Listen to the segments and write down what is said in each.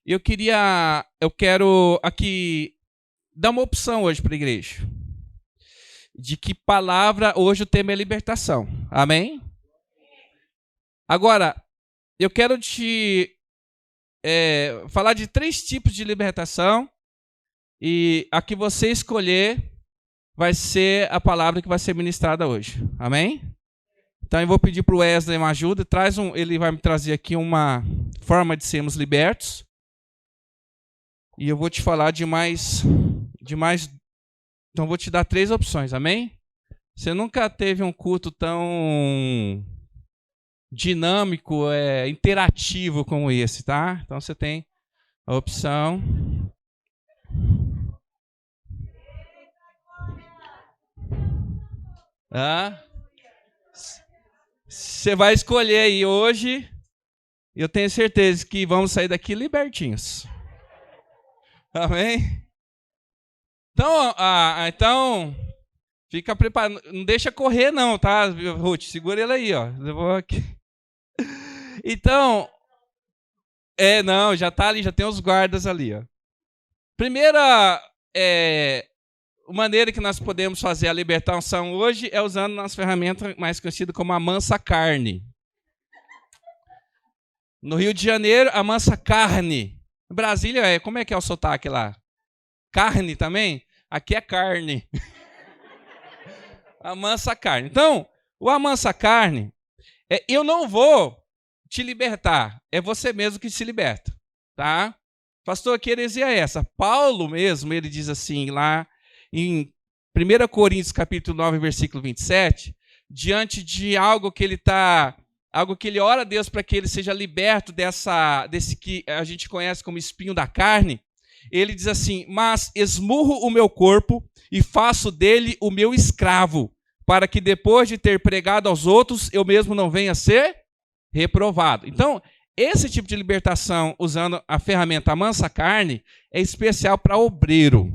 Eu quero aqui dar uma opção hoje para a igreja. De que palavra, hoje o tema é libertação. Amém? Agora, eu quero te falar de 3 tipos de libertação. E a que você escolher vai ser a palavra que vai ser ministrada hoje. Amém? Então eu vou pedir para o Wesley uma ajuda. Ele vai me trazer aqui uma forma de sermos libertos. E eu vou te falar de mais. Então, eu vou te dar 3 opções, amém? Você nunca teve um culto tão dinâmico, interativo como esse, tá? Então, você tem a opção. Você vai escolher aí hoje. Eu tenho certeza que vamos sair daqui libertinhos. Amém? Então, fica preparado. Não deixa correr não, tá, Ruth? Segura ele aí, ó. Eu vou aqui. Então, não, já tá ali, já tem os guardas ali, ó. Primeira maneira que nós podemos fazer a libertação hoje é usando nossa ferramenta mais conhecida como a mansa carne. No Rio de Janeiro, a mansa carne. Em Brasília, como é que é o sotaque lá? Carne também? Aqui é carne. A mansa carne. Então, o amansa carne, eu não vou te libertar, é você mesmo que se liberta, tá? Pastor, que heresia é essa? Paulo mesmo, ele diz assim lá em 1 Coríntios capítulo 9, versículo 27, diante de algo que ele ora a Deus para que ele seja liberto desse que a gente conhece como espinho da carne. Ele diz assim: mas esmurro o meu corpo e faço dele o meu escravo, para que depois de ter pregado aos outros, eu mesmo não venha a ser reprovado. Então, esse tipo de libertação, usando a ferramenta mansa carne, é especial para obreiro,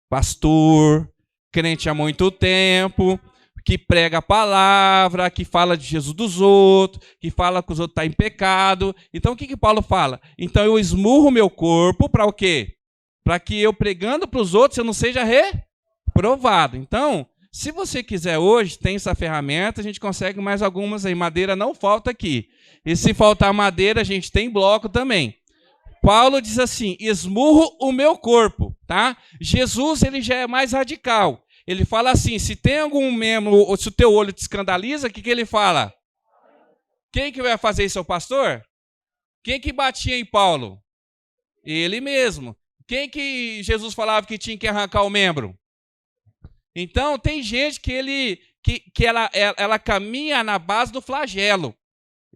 pastor, crente há muito tempo, que prega a palavra, que fala de Jesus dos outros, que fala que os outros estão em pecado. Então, o que Paulo fala? Então, eu esmurro o meu corpo para o quê? Para que eu pregando para os outros eu não seja reprovado. Então, se você quiser hoje, tem essa ferramenta, a gente consegue mais algumas aí. Madeira não falta aqui. E se faltar madeira, a gente tem bloco também. Paulo diz assim: esmurro o meu corpo, tá? Jesus, ele já é mais radical. Ele fala assim: se tem algum membro, ou se o teu olho te escandaliza, o que ele fala? Quem que vai fazer isso, é o pastor? Quem que batia em Paulo? Ele mesmo. Quem que Jesus falava que tinha que arrancar o membro? Então, tem gente que ela caminha na base do flagelo,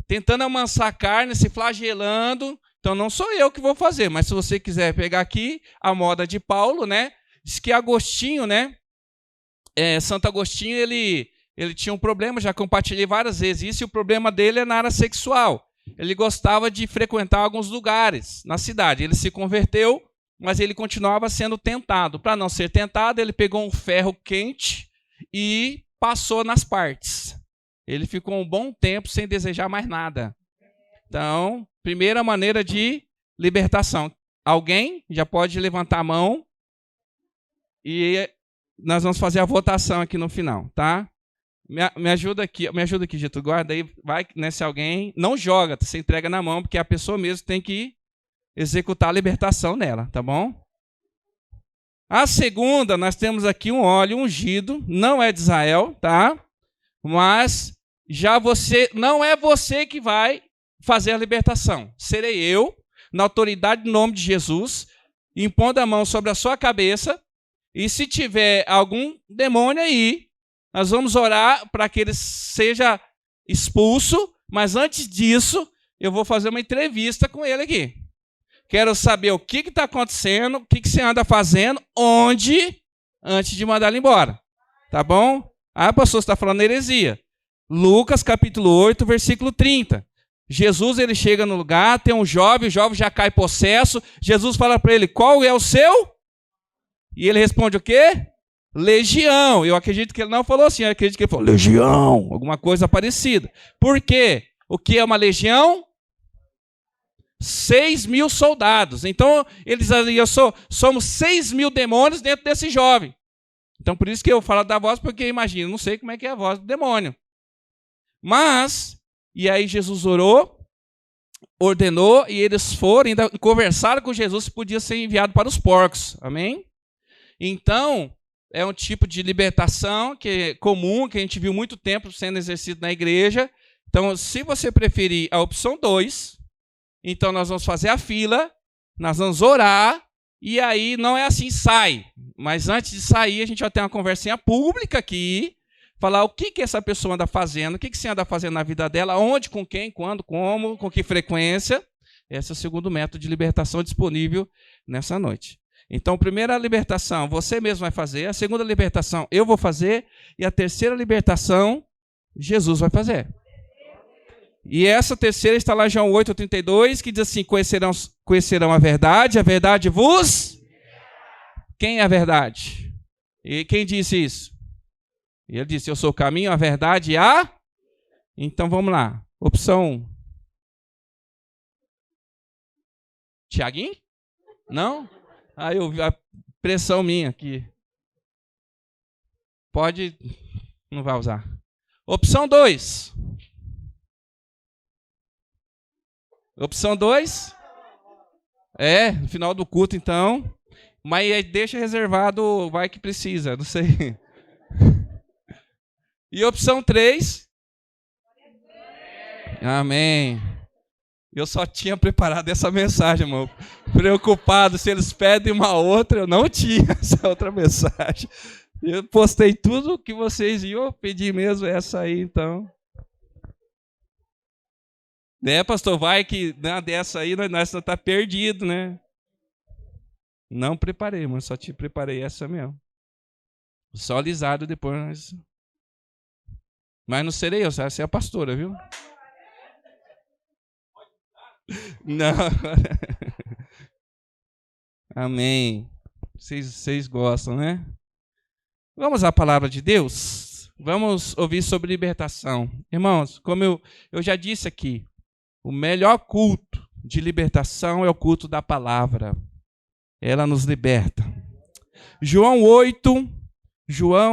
tentando amansar a carne, se flagelando. Então, não sou eu que vou fazer, mas se você quiser pegar aqui a moda de Paulo, né? Diz que Agostinho, né? Santo Agostinho, ele tinha um problema, já compartilhei várias vezes isso, e o problema dele é na área sexual. Ele gostava de frequentar alguns lugares na cidade. Ele se converteu, mas ele continuava sendo tentado. Para não ser tentado, ele pegou um ferro quente e passou nas partes. Ele ficou um bom tempo sem desejar mais nada. Então, primeira maneira de libertação. Alguém já pode levantar a mão e nós vamos fazer a votação aqui no final, tá? Me ajuda aqui, Getúlio. Guarda aí, vai nesse alguém. Não joga, você entrega na mão, porque a pessoa mesmo tem que executar a libertação nela, tá bom? A segunda, nós temos aqui um óleo ungido, não é de Israel, tá? Mas não é você que vai fazer a libertação. Serei eu, na autoridade do nome de Jesus, impondo a mão sobre a sua cabeça, e se tiver algum demônio aí, nós vamos orar para que ele seja expulso, mas antes disso, eu vou fazer uma entrevista com ele aqui. Quero saber o que está acontecendo, o que você anda fazendo, onde, antes de mandar ele embora. Tá bom? Pastor, você está falando heresia. Lucas, capítulo 8, versículo 30. Jesus, ele chega no lugar, tem um jovem, o jovem já cai possesso. Jesus fala para ele: qual é o seu? E ele responde o quê? Legião. Eu acredito que ele não falou assim, eu acredito que ele falou legião, alguma coisa parecida. Por quê? O que é uma legião? 6.000 soldados. Então, eles diziam, somos 6.000 demônios dentro desse jovem. Então, por isso que eu falo da voz, porque imagina, não sei como é que é a voz do demônio. Mas, e aí Jesus orou, ordenou, e eles foram, ainda conversaram com Jesus se podia ser enviado para os porcos. Amém? Então, é um tipo de libertação que é comum, que a gente viu muito tempo sendo exercido na igreja. Então, se você preferir a opção 2, então nós vamos fazer a fila, nós vamos orar, e aí não é assim, sai. Mas antes de sair, a gente vai ter uma conversinha pública aqui, falar o que essa pessoa anda fazendo, o que você anda fazendo na vida dela, onde, com quem, quando, como, com que frequência. Esse é o segundo método de libertação disponível nessa noite. Então, a primeira libertação você mesmo vai fazer, a segunda libertação eu vou fazer, e a terceira libertação Jesus vai fazer. E essa terceira está lá em João 8,32, que diz assim, conhecerão a verdade vos... Quem é a verdade? E quem disse isso? E ele disse, eu sou o caminho, a verdade e a... Então, vamos lá. Opção 1. Tiaguinho? Não? Ah, eu vi a pressão minha aqui. Pode... Não vai usar. Opção 2. Opção 2? No final do culto, então. Mas deixa reservado, vai que precisa, não sei. E opção 3? Amém. Eu só tinha preparado essa mensagem, irmão. Preocupado se eles pedem uma outra, eu não tinha essa outra mensagem. Eu postei tudo que vocês iam pedir mesmo, essa aí, então. Né, pastor? Vai que dessa aí nós não tá perdido, né? Não preparei, mas só te preparei essa mesmo. Só alisado depois. Mas não serei eu, você é a pastora, viu? Não. Amém. Vocês gostam, né? Vamos à palavra de Deus? Vamos ouvir sobre libertação. Irmãos, como eu já disse aqui, o melhor culto de libertação é o culto da palavra. Ela nos liberta.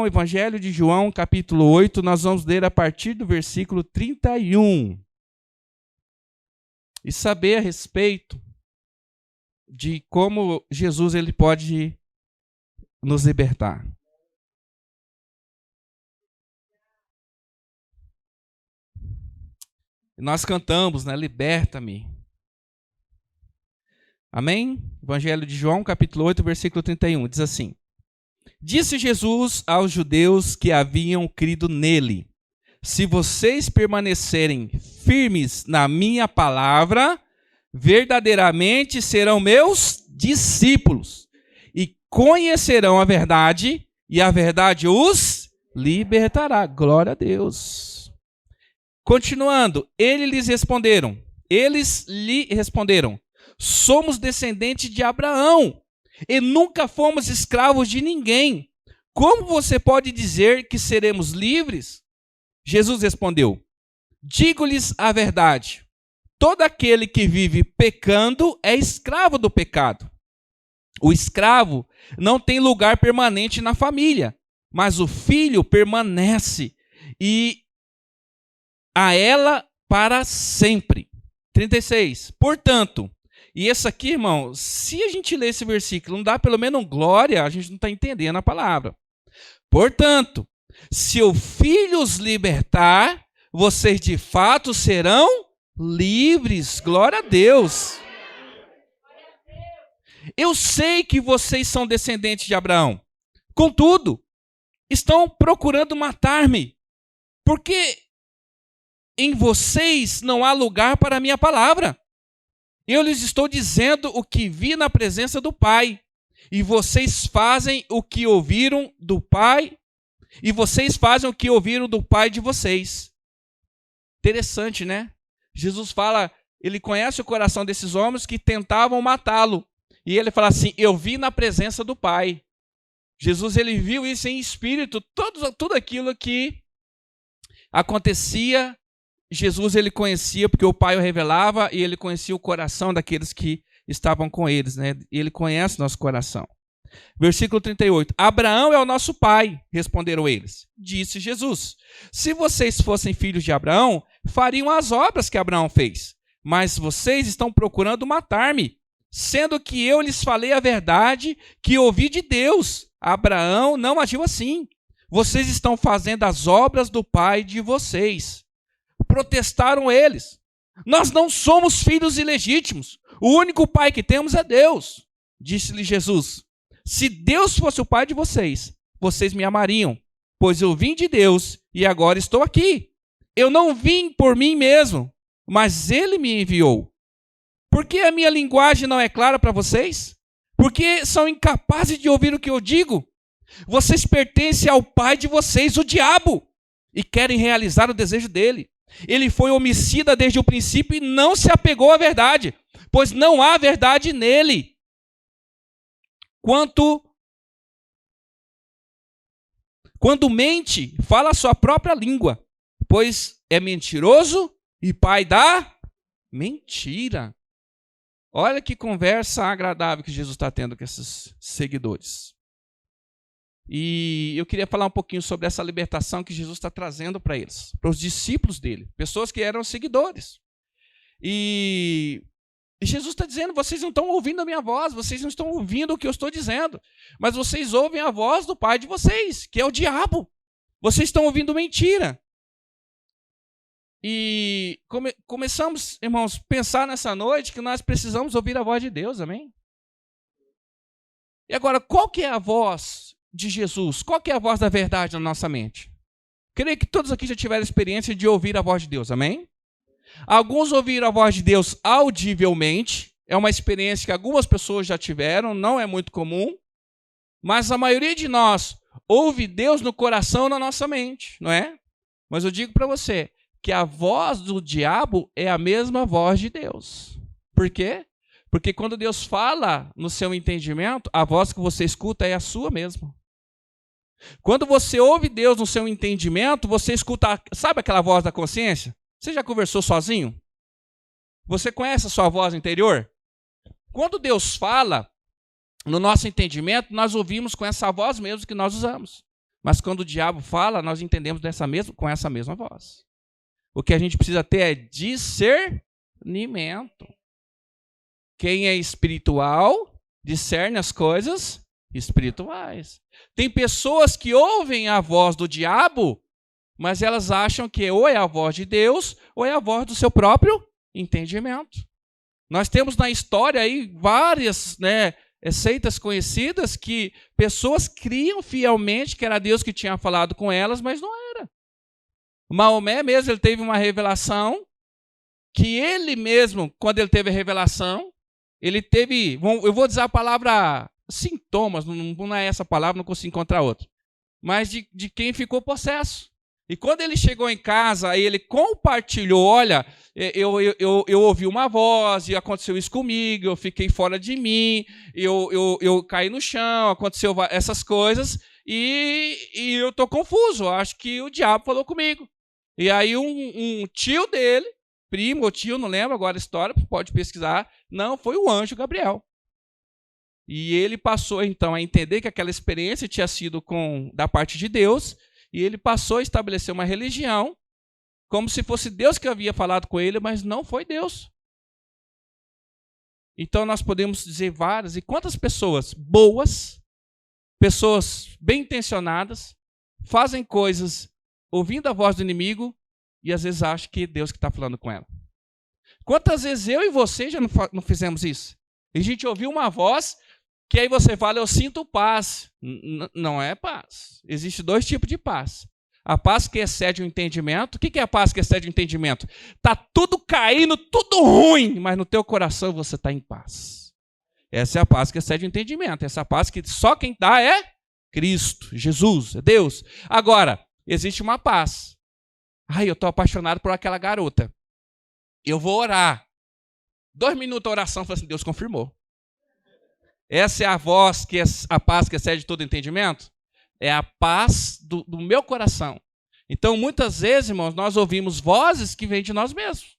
Evangelho de João, capítulo 8, nós vamos ler a partir do versículo 31. E saber a respeito de como Jesus ele pode nos libertar. Nós cantamos, né? Liberta-me. Amém? Evangelho de João, capítulo 8, versículo 31, diz assim: Disse Jesus aos judeus que haviam crido nele: Se vocês permanecerem firmes na minha palavra, verdadeiramente serão meus discípulos e conhecerão a verdade, e a verdade os libertará. Glória a Deus. Continuando, eles lhe responderam: Somos descendentes de Abraão e nunca fomos escravos de ninguém. Como você pode dizer que seremos livres? Jesus respondeu: Digo-lhes a verdade. Todo aquele que vive pecando é escravo do pecado. O escravo não tem lugar permanente na família, mas o filho permanece e a ela para sempre. 36. Portanto, e esse aqui, irmão, se a gente ler esse versículo, não dá pelo menos glória, a gente não está entendendo a palavra. Portanto, se o Filho os libertar, vocês de fato serão livres. Glória a Deus. Eu sei que vocês são descendentes de Abraão. Contudo, estão procurando matar-me, porque em vocês não há lugar para a minha palavra. Eu lhes estou dizendo o que vi na presença do Pai, e vocês fazem o que ouviram do Pai, e vocês fazem o que ouviram do Pai de vocês. Interessante, né? Jesus fala, ele conhece o coração desses homens que tentavam matá-lo, e ele fala assim: eu vi na presença do Pai. Jesus, ele viu isso em espírito, tudo aquilo que acontecia Jesus ele conhecia, porque o Pai o revelava, e ele conhecia o coração daqueles que estavam com eles, né? Ele conhece nosso coração. Versículo 38. Abraão é o nosso pai, responderam eles. Disse Jesus: se vocês fossem filhos de Abraão, fariam as obras que Abraão fez. Mas vocês estão procurando matar-me, sendo que eu lhes falei a verdade que ouvi de Deus. Abraão não agiu assim. Vocês estão fazendo as obras do pai de vocês. Protestaram eles. Nós não somos filhos ilegítimos. O único pai que temos é Deus. Disse-lhe Jesus: se Deus fosse o pai de vocês, vocês me amariam, pois eu vim de Deus e agora estou aqui. Eu não vim por mim mesmo, mas ele me enviou. Por que a minha linguagem não é clara para vocês? Porque são incapazes de ouvir o que eu digo? Vocês pertencem ao pai de vocês, o diabo, e querem realizar o desejo dele. Ele foi homicida desde o princípio e não se apegou à verdade, pois não há verdade nele. Quando mente, fala a sua própria língua, pois é mentiroso e pai da mentira. Olha que conversa agradável que Jesus está tendo com esses seguidores. E eu queria falar um pouquinho sobre essa libertação que Jesus está trazendo para eles, para os discípulos dele, pessoas que eram seguidores. E Jesus está dizendo: vocês não estão ouvindo a minha voz, vocês não estão ouvindo o que eu estou dizendo, mas vocês ouvem a voz do pai de vocês, que é o diabo. Vocês estão ouvindo mentira. E começamos, irmãos, a pensar nessa noite que nós precisamos ouvir a voz de Deus, amém? E agora, qual que é a voz de Jesus? Qual que é a voz da verdade na nossa mente? Creio que todos aqui já tiveram experiência de ouvir a voz de Deus, amém? Alguns ouviram a voz de Deus audivelmente, é uma experiência que algumas pessoas já tiveram, não é muito comum, mas a maioria de nós ouve Deus no coração, na nossa mente, não é? Mas eu digo para você que a voz do diabo é a mesma voz de Deus. Por quê? Porque quando Deus fala no seu entendimento, a voz que você escuta é a sua mesma. Quando você ouve Deus no seu entendimento, você escuta, sabe aquela voz da consciência? Você já conversou sozinho? Você conhece a sua voz interior? Quando Deus fala, no nosso entendimento, nós ouvimos com essa voz mesmo que nós usamos. Mas quando o diabo fala, nós entendemos com essa mesma voz. O que a gente precisa ter é discernimento. Quem é espiritual discerne as coisas espirituais. Tem pessoas que ouvem a voz do diabo, mas elas acham que ou é a voz de Deus ou é a voz do seu próprio entendimento. Nós temos na história aí várias seitas conhecidas que pessoas criam fielmente que era Deus que tinha falado com elas, mas não era. Maomé mesmo, ele teve uma revelação que ele mesmo, quando ele teve a revelação, ele teve, eu vou dizer a palavra sintomas, não é essa palavra, não consigo encontrar outra, mas de quem ficou possesso. E quando ele chegou em casa, aí ele compartilhou: olha, eu ouvi uma voz e aconteceu isso comigo, eu fiquei fora de mim, eu caí no chão, aconteceu essas coisas, e eu estou confuso, acho que o diabo falou comigo. E aí um tio dele, primo ou tio, não lembro agora a história, pode pesquisar, não, foi o anjo Gabriel. E ele passou então a entender que aquela experiência tinha sido da parte de Deus, e ele passou a estabelecer uma religião, como se fosse Deus que havia falado com ele, mas não foi Deus. Então nós podemos dizer várias, e quantas pessoas boas, pessoas bem intencionadas, fazem coisas ouvindo a voz do inimigo e às vezes acham que é Deus que está falando com ela. Quantas vezes eu e você já não fizemos isso? E a gente ouviu uma voz que aí você fala: eu sinto paz. Não é paz. Existem dois tipos de paz. A paz que excede o entendimento. O que é a paz que excede o entendimento? Está tudo caindo, tudo ruim, mas no teu coração você está em paz. Essa é a paz que excede o entendimento. Essa é a paz que só quem dá é Cristo, Jesus, é Deus. Agora, existe uma paz. Eu estou apaixonado por aquela garota. Eu vou orar. 2 minutos a oração, eu falo assim: Deus confirmou. Essa é a voz, a paz que excede todo entendimento? É a paz do meu coração. Então, muitas vezes, irmãos, nós ouvimos vozes que vêm de nós mesmos.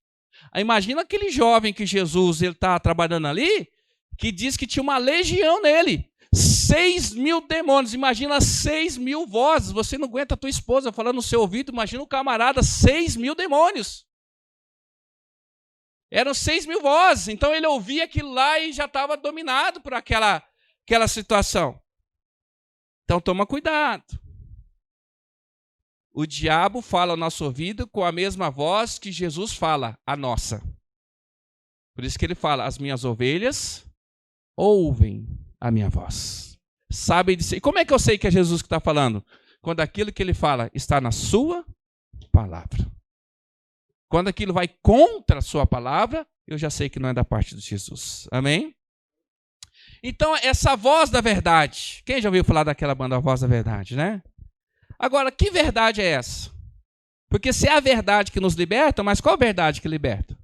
Imagina aquele jovem que Jesus está trabalhando ali, que diz que tinha uma legião nele. 6.000 demônios. Imagina 6.000 vozes. Você não aguenta a tua esposa falando no seu ouvido. Imagina um camarada, 6.000 demônios. Eram 6.000 vozes. Então ele ouvia aquilo lá e já estava dominado por aquela situação. Então toma cuidado. O diabo fala ao nosso ouvido com a mesma voz que Jesus fala, a nossa. Por isso que ele fala, as minhas ovelhas ouvem a minha voz. Sabem dizer. E como é que eu sei que é Jesus que está falando? Quando aquilo que ele fala está na sua palavra. Quando aquilo vai contra a sua palavra, eu já sei que não é da parte de Jesus. Amém? Então, essa voz da verdade. Quem já ouviu falar daquela banda, a voz da verdade, né? Agora, que verdade é essa? Porque se é a verdade que nos liberta, mas qual verdade que liberta?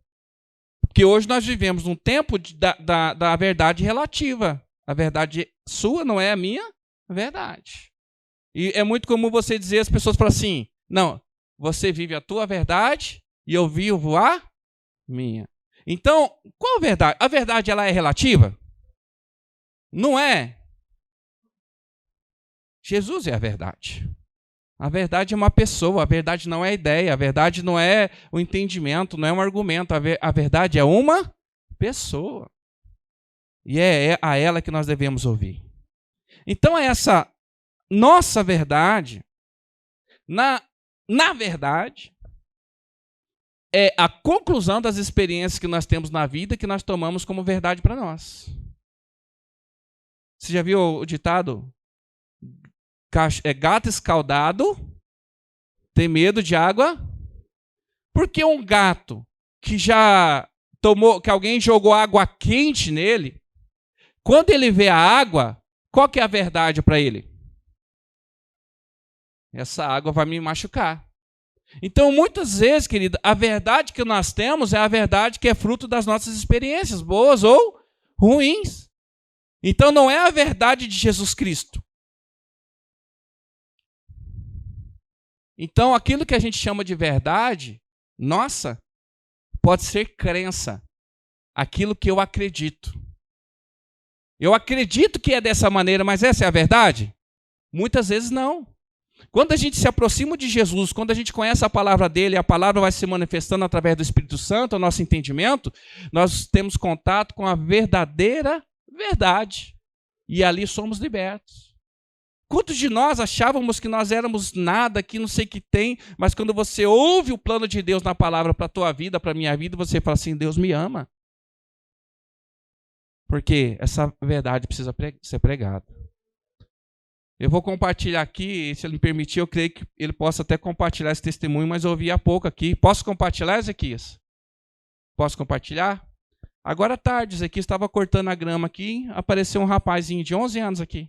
Porque hoje nós vivemos num tempo da verdade relativa. A verdade sua não é a minha verdade. E é muito comum você dizer, as pessoas falam assim, não, você vive a tua verdade e eu vivo a minha. Então, qual a verdade? A verdade ela é relativa? Não é. Jesus é a verdade. A verdade é uma pessoa, a verdade não é ideia, a verdade não é o entendimento, não é um argumento, a verdade é uma pessoa. E é a ela que nós devemos ouvir. Então, essa nossa verdade, na verdade, é a conclusão das experiências que nós temos na vida que nós tomamos como verdade para nós. Você já viu o ditado? Gato escaldado tem medo de água. Porque um gato que já tomou, que alguém jogou água quente nele, quando ele vê a água, qual que é a verdade para ele? Essa água vai me machucar. Então, muitas vezes, querido, a verdade que nós temos é a verdade que é fruto das nossas experiências, boas ou ruins. Então, não é a verdade de Jesus Cristo. Então, aquilo que a gente chama de verdade, nossa, pode ser crença. Aquilo que eu acredito. Eu acredito que é dessa maneira, mas essa é a verdade? Muitas vezes não. Quando a gente se aproxima de Jesus, quando a gente conhece a palavra dele, a palavra vai se manifestando através do Espírito Santo, o nosso entendimento, nós temos contato com a verdadeira verdade. E ali somos libertos. Quantos de nós achávamos que nós éramos nada, que não sei o que tem, mas quando você ouve o plano de Deus na palavra para a tua vida, para a minha vida, você fala assim, Deus me ama. Porque essa verdade precisa ser pregada. Eu vou compartilhar aqui, se ele me permitir, eu creio que ele possa até compartilhar esse testemunho, mas eu ouvi há pouco aqui. Posso compartilhar, Ezequias? Posso compartilhar? Agora à tarde, Ezequias estava cortando a grama aqui, apareceu um rapazinho de 11 anos aqui.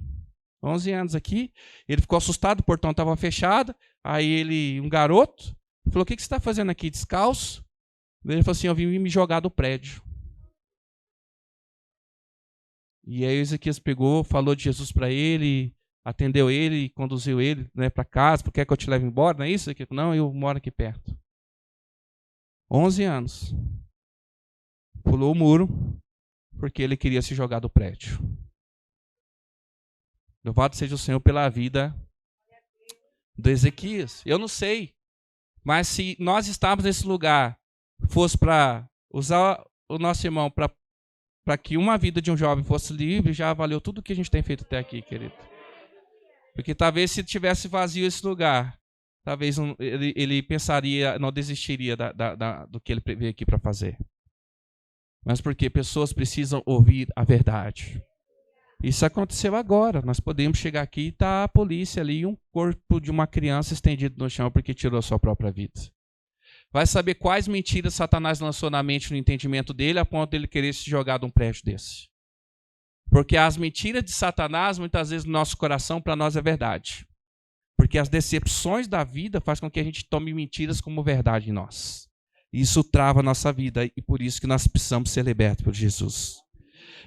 11 anos aqui, ele ficou assustado, o portão estava fechado, aí um garoto, falou, o que você está fazendo aqui, descalço? Ele falou assim, eu vim me jogar do prédio. E aí o Ezequias pegou, falou de Jesus para ele, atendeu ele, conduziu ele, né, para casa, porque quer que eu te leve embora, não é isso? Não, eu moro aqui perto. 11 anos. Pulou o muro, porque ele queria se jogar do prédio. Louvado seja o Senhor pela vida do Ezequias. Eu não sei, mas se nós estávamos nesse lugar, fosse para usar o nosso irmão para que uma vida de um jovem fosse livre, já valeu tudo o que a gente tem feito até aqui, querido. Porque talvez se tivesse vazio esse lugar, talvez ele pensaria, não desistiria do que ele veio aqui para fazer. Mas porque pessoas precisam ouvir a verdade. Isso aconteceu agora. Nós podemos chegar aqui e está a polícia ali e um corpo de uma criança estendido no chão porque tirou a sua própria vida. Vai saber quais mentiras Satanás lançou na mente no entendimento dele a ponto de ele querer se jogar de um prédio desse. Porque as mentiras de Satanás, muitas vezes no nosso coração, para nós é verdade. Porque as decepções da vida fazem com que a gente tome mentiras como verdade em nós. Isso trava a nossa vida e por isso que nós precisamos ser libertos por Jesus.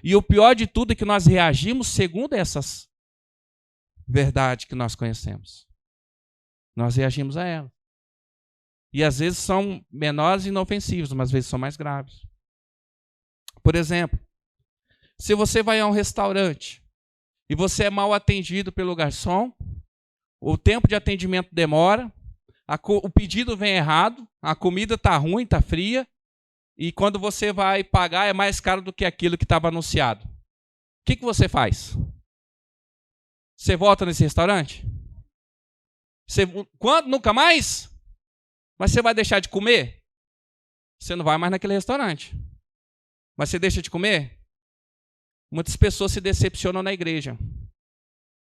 E o pior de tudo é que nós reagimos segundo essas verdades que nós conhecemos. Nós reagimos a elas. E às vezes são menores e inofensivos, mas às vezes são mais graves. Por exemplo, se você vai a um restaurante e você é mal atendido pelo garçom, o tempo de atendimento demora, o pedido vem errado, a comida está ruim, está fria, e quando você vai pagar é mais caro do que aquilo que estava anunciado. O que você faz? Você volta nesse restaurante? Quando? Nunca mais? Mas você vai deixar de comer? Você não vai mais naquele restaurante. Mas você deixa de comer? Muitas pessoas se decepcionam na igreja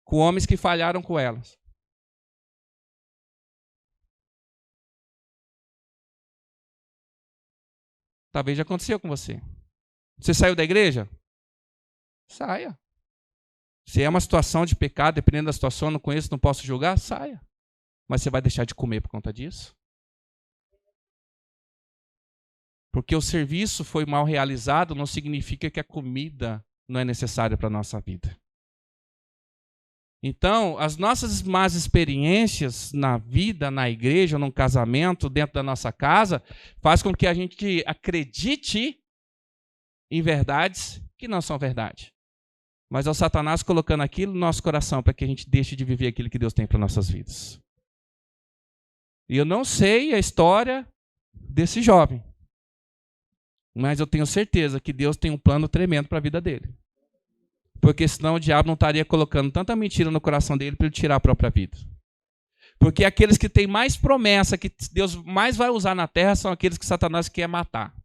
com homens que falharam com elas. Talvez já aconteceu com você. Você saiu da igreja? Saia. Se é uma situação de pecado, dependendo da situação, não conheço, não posso julgar, saia. Mas você vai deixar de comer por conta disso? Porque o serviço foi mal realizado não significa que a comida não é necessária para a nossa vida. Então, as nossas más experiências na vida, na igreja, num casamento, dentro da nossa casa, faz com que a gente acredite em verdades que não são verdade. Mas é o Satanás colocando aquilo no nosso coração para que a gente deixe de viver aquilo que Deus tem para nossas vidas. E eu não sei a história desse jovem, mas eu tenho certeza que Deus tem um plano tremendo para a vida dele. Porque senão o diabo não estaria colocando tanta mentira no coração dele para ele tirar a própria vida. Porque aqueles que têm mais promessa, que Deus mais vai usar na terra, são aqueles que Satanás quer matar.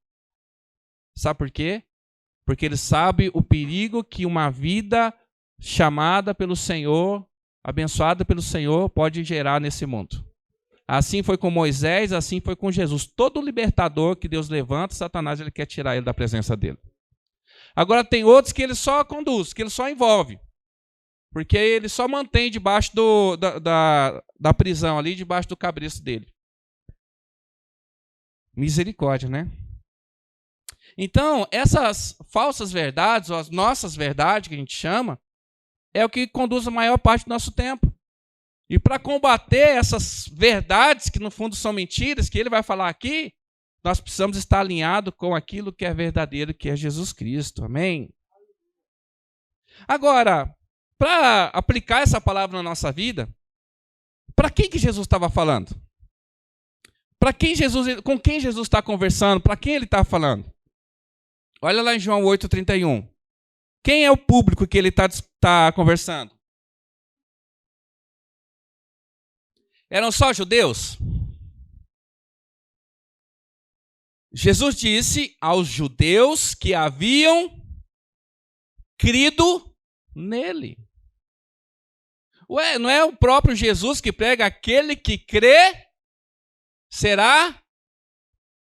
Sabe por quê? Porque ele sabe o perigo que uma vida chamada pelo Senhor, abençoada pelo Senhor, pode gerar nesse mundo. Assim foi com Moisés, assim foi com Jesus. Todo libertador que Deus levanta, Satanás ele quer tirar ele da presença dele. Agora tem outros que ele só conduz, que ele só envolve. Porque ele só mantém debaixo da prisão ali, debaixo do cabresto dele. Misericórdia, né? Então, essas falsas verdades, ou as nossas verdades, que a gente chama, é o que conduz a maior parte do nosso tempo. E para combater essas verdades, que no fundo são mentiras, que ele vai falar aqui, nós precisamos estar alinhados com aquilo que é verdadeiro, que é Jesus Cristo. Amém? Agora, para aplicar essa palavra na nossa vida, para quem que Jesus estava falando? Com quem Jesus está conversando? Para quem ele está falando? Olha lá em João 8,31. Quem é o público que ele está conversando? Eram só judeus? Jesus disse aos judeus que haviam crido nele. Ué, não é o próprio Jesus que prega aquele que crê será?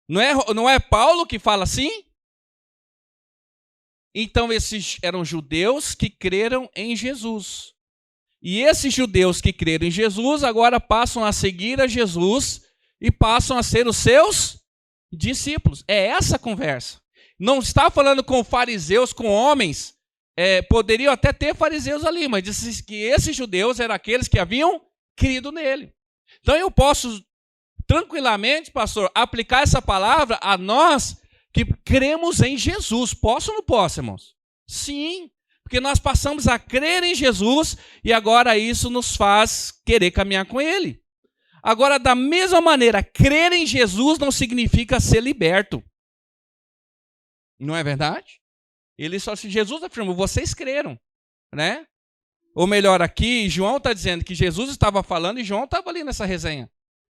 Não é Paulo que fala assim? Então esses eram judeus que creram em Jesus. E esses judeus que creram em Jesus agora passam a seguir a Jesus e passam a ser os seus discípulos. É essa a conversa. Não está falando com fariseus, com homens. Poderiam até ter fariseus ali, mas disse que esses judeus eram aqueles que haviam crido nele. Então eu posso tranquilamente, pastor, aplicar essa palavra a nós que cremos em Jesus. Posso ou não posso, irmãos? Sim, porque nós passamos a crer em Jesus e agora isso nos faz querer caminhar com ele. Agora, da mesma maneira, crer em Jesus não significa ser liberto. Não é verdade? Jesus afirmou, vocês creram, né? Ou melhor, aqui, João está dizendo que Jesus estava falando e João estava ali nessa resenha.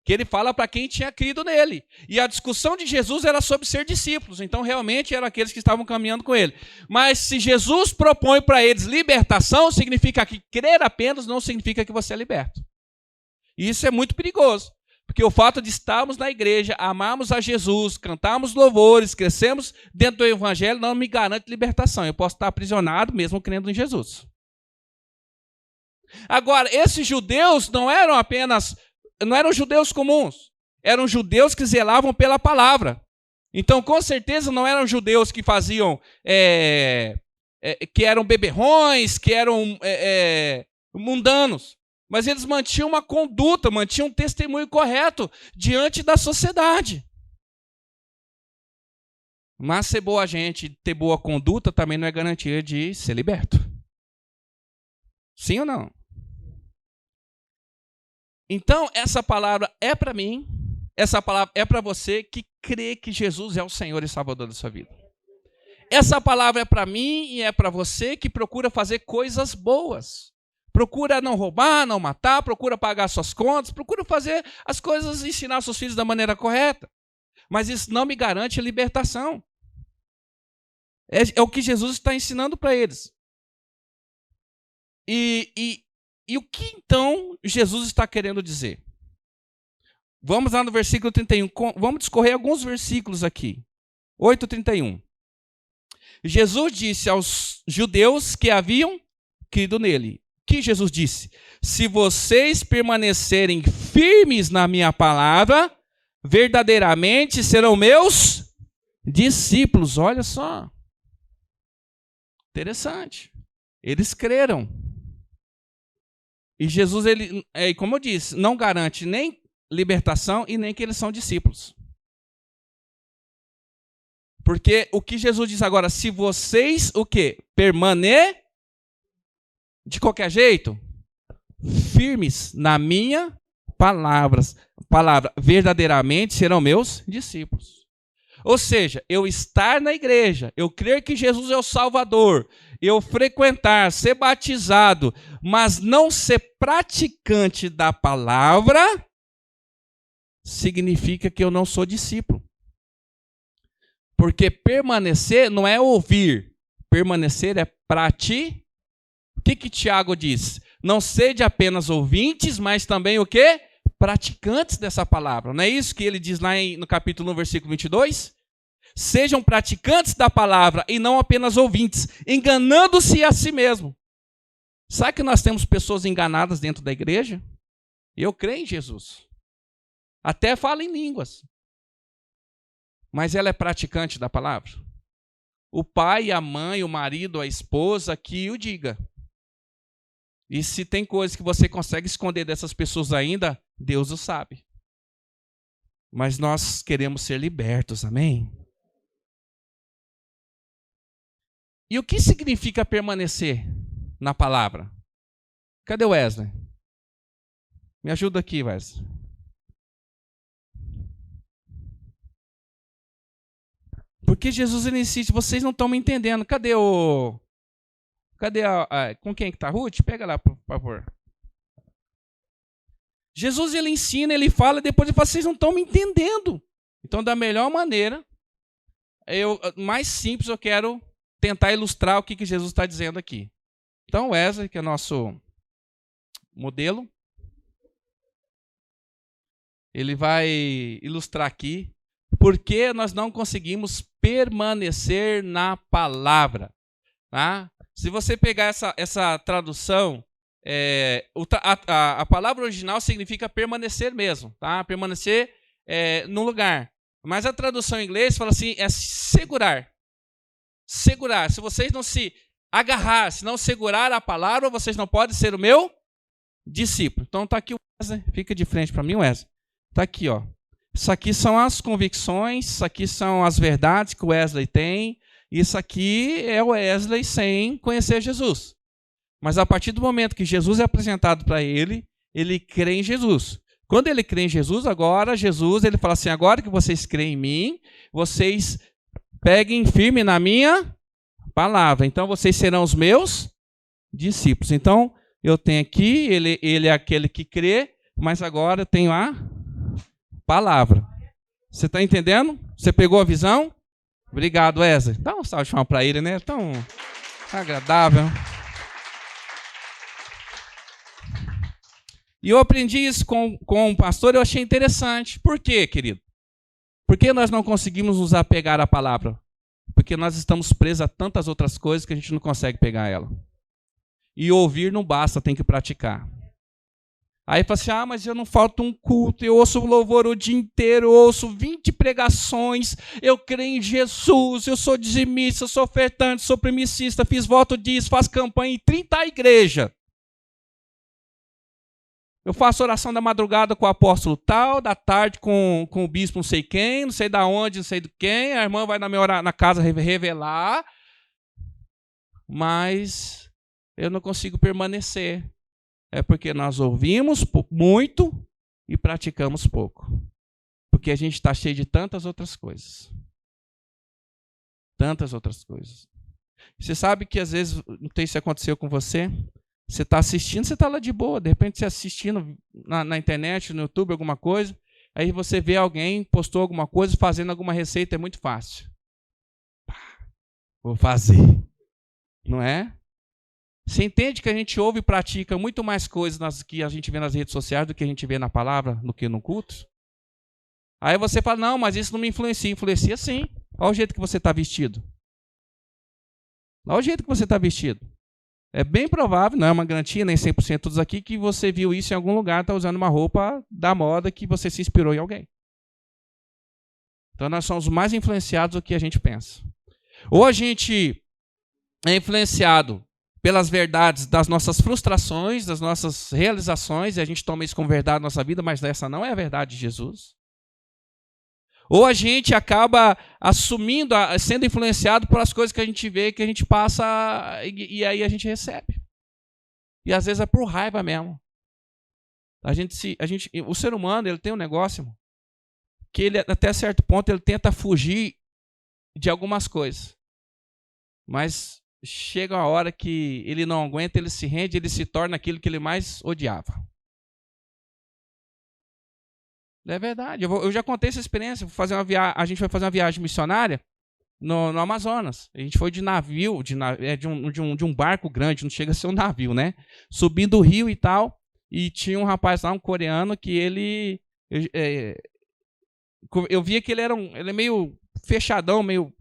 Que ele fala para quem tinha crido nele. E a discussão de Jesus era sobre ser discípulos. Então, realmente, eram aqueles que estavam caminhando com ele. Mas se Jesus propõe para eles libertação, significa que crer apenas não significa que você é liberto. E isso é muito perigoso. Porque o fato de estarmos na igreja, amarmos a Jesus, cantarmos louvores, crescemos dentro do evangelho, não me garante libertação. Eu posso estar aprisionado mesmo crendo em Jesus. Agora, esses judeus não eram judeus comuns. Eram judeus que zelavam pela palavra. Então, com certeza, não eram judeus que faziam, que eram beberrões, que eram mundanos. mas eles mantinham uma conduta, mantinham um testemunho correto diante da sociedade. Mas ser boa gente, ter boa conduta, também não é garantia de ser liberto. Sim ou não? Então, essa palavra é para mim, essa palavra é para você que crê que Jesus é o Senhor e Salvador da sua vida. Essa palavra é para mim e é para você que procura fazer coisas boas. Procura não roubar, não matar, procura pagar suas contas, procura fazer as coisas, ensinar seus filhos da maneira correta. Mas isso não me garante libertação. É o que Jesus está ensinando para eles. E o que então Jesus está querendo dizer? Vamos lá no versículo 31. Vamos discorrer alguns versículos aqui. 8:31. Jesus disse aos judeus que haviam crido nele. O que Jesus disse? Se vocês permanecerem firmes na minha palavra, verdadeiramente serão meus discípulos. Olha só. Interessante. Eles creram. E Jesus, como eu disse, não garante nem libertação e nem que eles são discípulos. Porque o que Jesus diz agora, se vocês, o quê? De qualquer jeito, firmes na minha palavra, verdadeiramente serão meus discípulos. Ou seja, eu estar na igreja, eu crer que Jesus é o Salvador, eu frequentar, ser batizado, mas não ser praticante da palavra, significa que eu não sou discípulo. Porque permanecer não é ouvir, permanecer é praticar. O que Tiago diz? Não sede apenas ouvintes, mas também o quê? Praticantes dessa palavra. Não é isso que ele diz lá no capítulo 1, versículo 22? Sejam praticantes da palavra e não apenas ouvintes, enganando-se a si mesmo. Sabe que nós temos pessoas enganadas dentro da igreja? Eu creio em Jesus. Até fala em línguas. Mas ela é praticante da palavra? O pai, a mãe, o marido, a esposa que o diga. E se tem coisas que você consegue esconder dessas pessoas ainda, Deus o sabe. Mas nós queremos ser libertos, amém? E o que significa permanecer na palavra? Cadê o Wesley? Me ajuda aqui, Wesley. Porque Jesus ele insiste, vocês não estão me entendendo. Cadê com quem que está Ruth? Pega lá, por favor. Jesus ele ensina, ele fala, depois ele fala, vocês não estão me entendendo. Então, da melhor maneira, mais simples, eu quero tentar ilustrar o que Jesus está dizendo aqui. Então, Wesley, que é nosso modelo, ele vai ilustrar aqui por que nós não conseguimos permanecer na palavra. Tá? Se você pegar essa tradução, a palavra original significa permanecer mesmo, tá? Permanecer no lugar. Mas a tradução em inglês fala assim, é segurar. Segurar. Se vocês não se agarrar, se não segurar a palavra, vocês não podem ser o meu discípulo. Então está aqui o Wesley, fica de frente para mim, Wesley. Está aqui, ó. Isso aqui são as convicções, isso aqui são as verdades que o Wesley tem. Isso aqui é o Wesley sem conhecer Jesus. Mas a partir do momento que Jesus é apresentado para ele, ele crê em Jesus. Quando ele crê em Jesus, agora Jesus ele fala assim, agora que vocês creem em mim, vocês peguem firme na minha palavra. Então vocês serão os meus discípulos. Então eu tenho aqui, ele é aquele que crê, mas agora eu tenho a palavra. Você está entendendo? Você pegou a visão? Obrigado, Wesley. Dá um salve de palmas para ele, né? Tão agradável. E eu aprendi isso com um pastor, eu achei interessante. Por quê, querido? Por que nós não conseguimos nos apegar à palavra? Porque nós estamos presos a tantas outras coisas que a gente não consegue pegar ela. E ouvir não basta, tem que praticar. Aí fala assim, mas eu não falto um culto, eu ouço louvor o dia inteiro, eu ouço 20 pregações, eu creio em Jesus, eu sou dizimista, eu sou ofertante, sou primicista, fiz voto disso, faço campanha em 30 igrejas. Eu faço oração da madrugada com o apóstolo tal, da tarde com o bispo não sei quem, não sei da onde, não sei do quem. A irmã vai na casa revelar, mas eu não consigo permanecer. É porque nós ouvimos muito e praticamos pouco. Porque a gente está cheio de tantas outras coisas. Tantas outras coisas. Você sabe que às vezes, não sei se aconteceu com você, você está assistindo, você está lá de boa, de repente você assistindo na internet, no YouTube, alguma coisa, aí você vê alguém, postou alguma coisa, fazendo alguma receita, é muito fácil. Vou fazer. Não é? Você entende que a gente ouve e pratica muito mais coisas que a gente vê nas redes sociais do que a gente vê na palavra, do que no culto? Aí você fala, não, mas isso não me influencia. Influencia sim. Olha o jeito que você está vestido. Olha o jeito que você está vestido. É bem provável, não é uma garantia, nem 100% todos aqui, que você viu isso em algum lugar, está usando uma roupa da moda que você se inspirou em alguém. Então nós somos mais influenciados do que a gente pensa. Ou a gente é influenciado pelas verdades das nossas frustrações, das nossas realizações, e a gente toma isso como verdade na nossa vida, mas essa não é a verdade de Jesus. Ou a gente acaba assumindo, sendo influenciado pelas coisas que a gente vê, que a gente passa, e aí a gente recebe. E às vezes é por raiva mesmo. O ser humano, ele tem um negócio, irmão, que ele, até certo ponto, ele tenta fugir de algumas coisas. Mas chega uma hora que ele não aguenta, ele se rende, ele se torna aquilo que ele mais odiava. É verdade. Eu já contei essa experiência. A gente foi fazer uma viagem missionária no Amazonas. A gente foi de navio, de um barco grande, não chega a ser um navio, né? Subindo o rio e tal. E tinha um rapaz lá, um coreano, que ele... Eu via que ele é meio fechadão, meio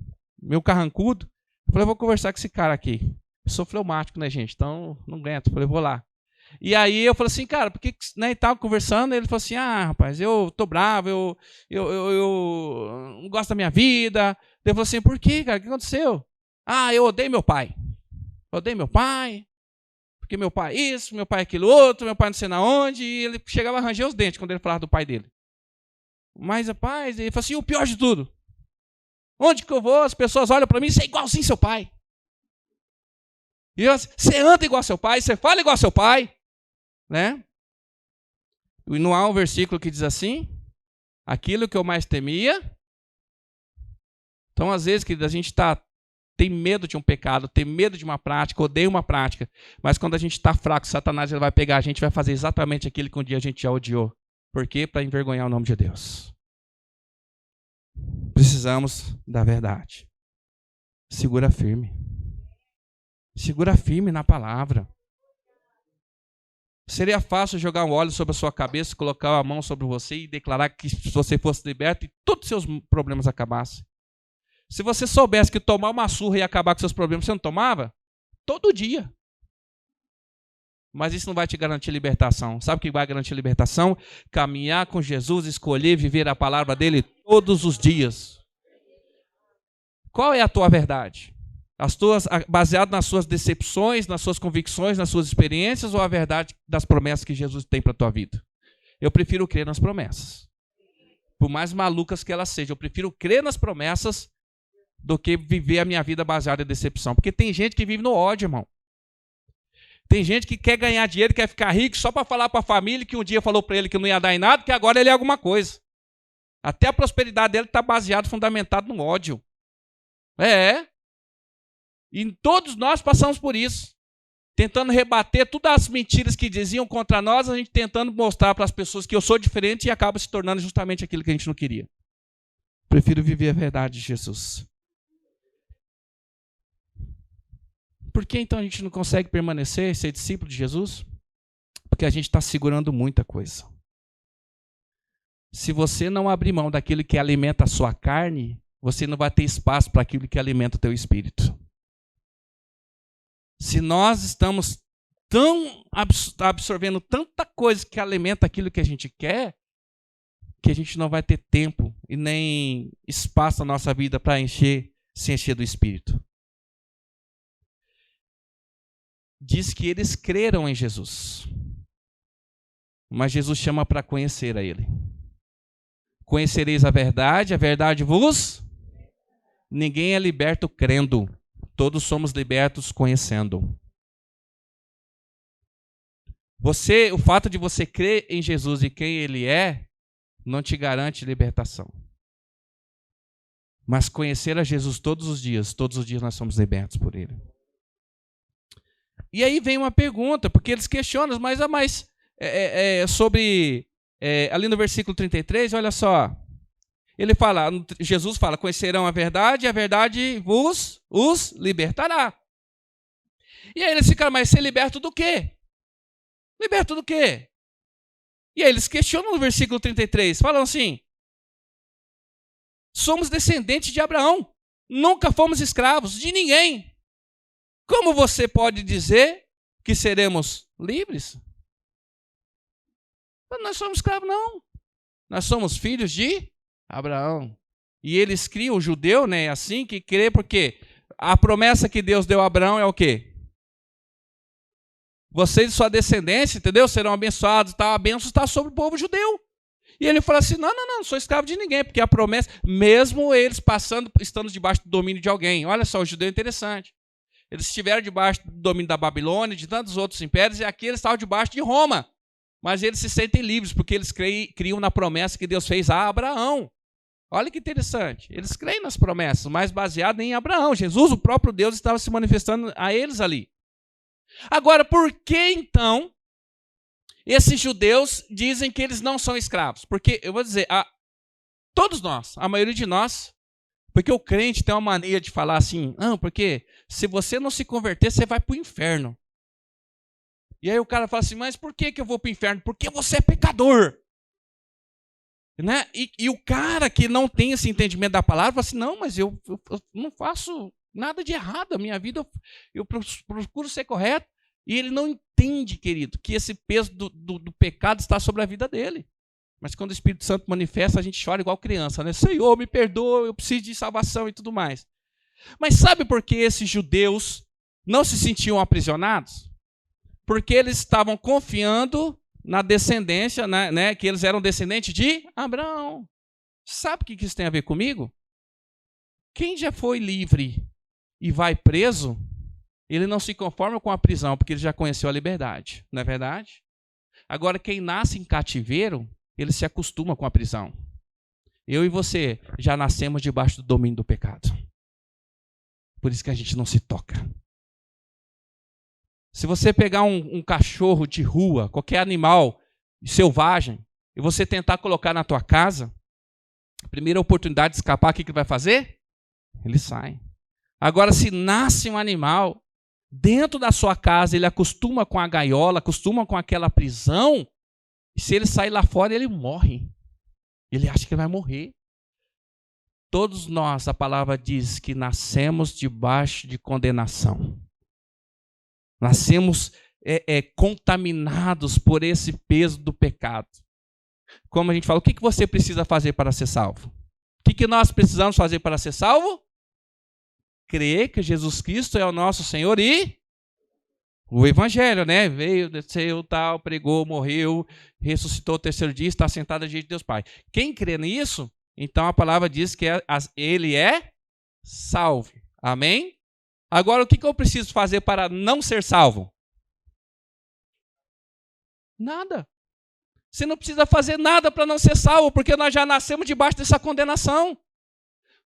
carrancudo. Eu falei, vou conversar com esse cara aqui. Eu sou fleumático, né, gente? Então, não aguento. Eu falei, vou lá. E aí eu falei assim, cara, porque, né, e tava conversando, ele falou assim, rapaz, eu tô bravo, eu não gosto da minha vida. Eu falei assim, por quê, cara? O que aconteceu? Eu odeio meu pai. Odeio meu pai, porque meu pai é isso, meu pai é aquilo outro, meu pai não sei na onde, e ele chegava a ranger os dentes quando ele falava do pai dele. Mas, rapaz, ele falou assim, o pior de tudo, onde que eu vou, as pessoas olham para mim, você é igualzinho seu pai. E você anda igual seu pai, você fala igual seu pai. Né? E não há um versículo que diz assim, aquilo que eu mais temia. Então, às vezes, que a gente tem medo de um pecado, tem medo de uma prática, odeia uma prática, mas quando a gente está fraco, Satanás ele vai pegar a gente e vai fazer exatamente aquilo que um dia a gente já odiou. Por quê? Para envergonhar o nome de Deus. Precisamos da verdade. Segura firme. Segura firme na palavra. Seria fácil jogar um óleo sobre a sua cabeça, colocar a mão sobre você e declarar que se você fosse liberto e todos os seus problemas acabassem. Se você soubesse que tomar uma surra ia acabar com seus problemas, você não tomava? Todo dia. Mas isso não vai te garantir libertação. Sabe o que vai garantir libertação? Caminhar com Jesus, escolher viver a palavra dele todos os dias. Qual é a tua verdade? Baseado nas suas decepções, nas suas convicções, nas suas experiências, ou a verdade das promessas que Jesus tem para a tua vida? Eu prefiro crer nas promessas. Por mais malucas que elas sejam, eu prefiro crer nas promessas do que viver a minha vida baseada em decepção. Porque tem gente que vive no ódio, irmão. Tem gente que quer ganhar dinheiro, quer ficar rico só para falar para a família que um dia falou para ele que não ia dar em nada, que agora ele é alguma coisa. Até a prosperidade dele está baseada, fundamentado no ódio. E todos nós passamos por isso. Tentando rebater todas as mentiras que diziam contra nós, a gente tentando mostrar para as pessoas que eu sou diferente e acaba se tornando justamente aquilo que a gente não queria. Prefiro viver a verdade de Jesus. Por que então a gente não consegue permanecer, ser discípulo de Jesus? Porque a gente está segurando muita coisa. Se você não abrir mão daquilo que alimenta a sua carne, você não vai ter espaço para aquilo que alimenta o teu espírito. Se nós estamos absorvendo tanta coisa que alimenta aquilo que a gente quer, que a gente não vai ter tempo e nem espaço na nossa vida para se encher do Espírito. Diz que eles creram em Jesus. Mas Jesus chama para conhecer a Ele. Conhecereis a verdade vos... Ninguém é liberto crendo, todos somos libertos conhecendo. O fato de você crer em Jesus e quem Ele é, não te garante libertação. Mas conhecer a Jesus todos os dias nós somos libertos por Ele. E aí vem uma pergunta, porque eles questionam, mas sobre, ali no versículo 33, olha só. Jesus fala, conhecerão a verdade e a verdade os libertará. E aí eles ficam, mas ser liberto do quê? Liberto do quê? E aí eles questionam no versículo 33, falam assim, somos descendentes de Abraão, nunca fomos escravos de ninguém. Como você pode dizer que seremos livres? Nós somos escravos, não. Nós somos filhos de Abraão. E eles criam o judeu, né, assim, que crê, porque a promessa que Deus deu a Abraão é o quê? Vocês e sua descendência, entendeu? Serão abençoados, tá? A bênção está sobre o povo judeu. E ele fala assim, não sou escravo de ninguém, porque a promessa, mesmo eles estando debaixo do domínio de alguém. Olha só, o judeu é interessante. Eles estiveram debaixo do domínio da Babilônia, de tantos outros impérios, e aqui eles estavam debaixo de Roma. Mas eles se sentem livres, porque eles criam na promessa que Deus fez a Abraão. Olha que interessante. Eles creem nas promessas, mas baseado em Abraão. Jesus, o próprio Deus, estava se manifestando a eles ali. Agora, por que então esses judeus dizem que eles não são escravos? Porque, eu vou dizer, todos nós, a maioria de nós, porque o crente tem uma mania de falar assim, porque se você não se converter, você vai para o inferno. E aí o cara fala assim, mas por que eu vou para o inferno? Porque você é pecador. Né? E o cara que não tem esse entendimento da palavra fala assim, não, mas eu não faço nada de errado, a minha vida eu procuro ser correto. E ele não entende, querido, que esse peso do pecado está sobre a vida dele. Mas quando o Espírito Santo manifesta, a gente chora igual criança, né? Senhor, me perdoa, eu preciso de salvação e tudo mais. Mas sabe por que esses judeus não se sentiam aprisionados? Porque eles estavam confiando na descendência, né, que eles eram descendentes de Abraão. Sabe o que isso tem a ver comigo? Quem já foi livre e vai preso, ele não se conforma com a prisão, porque ele já conheceu a liberdade, não é verdade? Agora, quem nasce em cativeiro, ele se acostuma com a prisão. Eu e você já nascemos debaixo do domínio do pecado. Por isso que a gente não se toca. Se você pegar um cachorro de rua, qualquer animal selvagem, e você tentar colocar na tua casa, a primeira oportunidade de escapar, o que ele vai fazer? Ele sai. Agora, se nasce um animal, dentro da sua casa, ele acostuma com a gaiola, acostuma com aquela prisão, e se ele sair lá fora, ele morre. Ele acha que ele vai morrer. Todos nós, a palavra diz que nascemos debaixo de condenação. Nascemos contaminados por esse peso do pecado. Como a gente fala, o que você precisa fazer para ser salvo? O que nós precisamos fazer para ser salvo? Crer que Jesus Cristo é o nosso Senhor e o Evangelho, né? Veio, desceu, tal, pregou, morreu, ressuscitou o terceiro dia, está sentado à direita de Deus Pai. Quem crê nisso, então a palavra diz que ele é salvo. Amém? Agora, o que eu preciso fazer para não ser salvo? Nada. Você não precisa fazer nada para não ser salvo, porque nós já nascemos debaixo dessa condenação.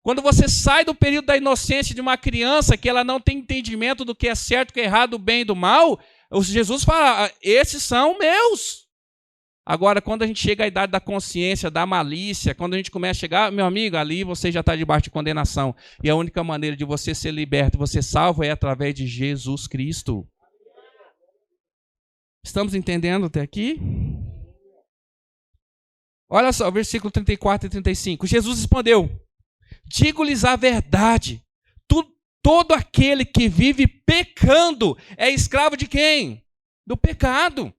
Quando você sai do período da inocência de uma criança, que ela não tem entendimento do que é certo, do que é errado, do bem e do mal, Jesus fala, esses são meus. Agora, quando a gente chega à idade da consciência, da malícia, quando a gente começa a chegar, meu amigo, ali você já está debaixo de condenação. E a única maneira de você ser liberto, você salvo, é através de Jesus Cristo. Estamos entendendo até aqui? Olha só, versículo 34 e 35. Jesus respondeu, digo-lhes a verdade, todo aquele que vive pecando é escravo de quem? Do pecado.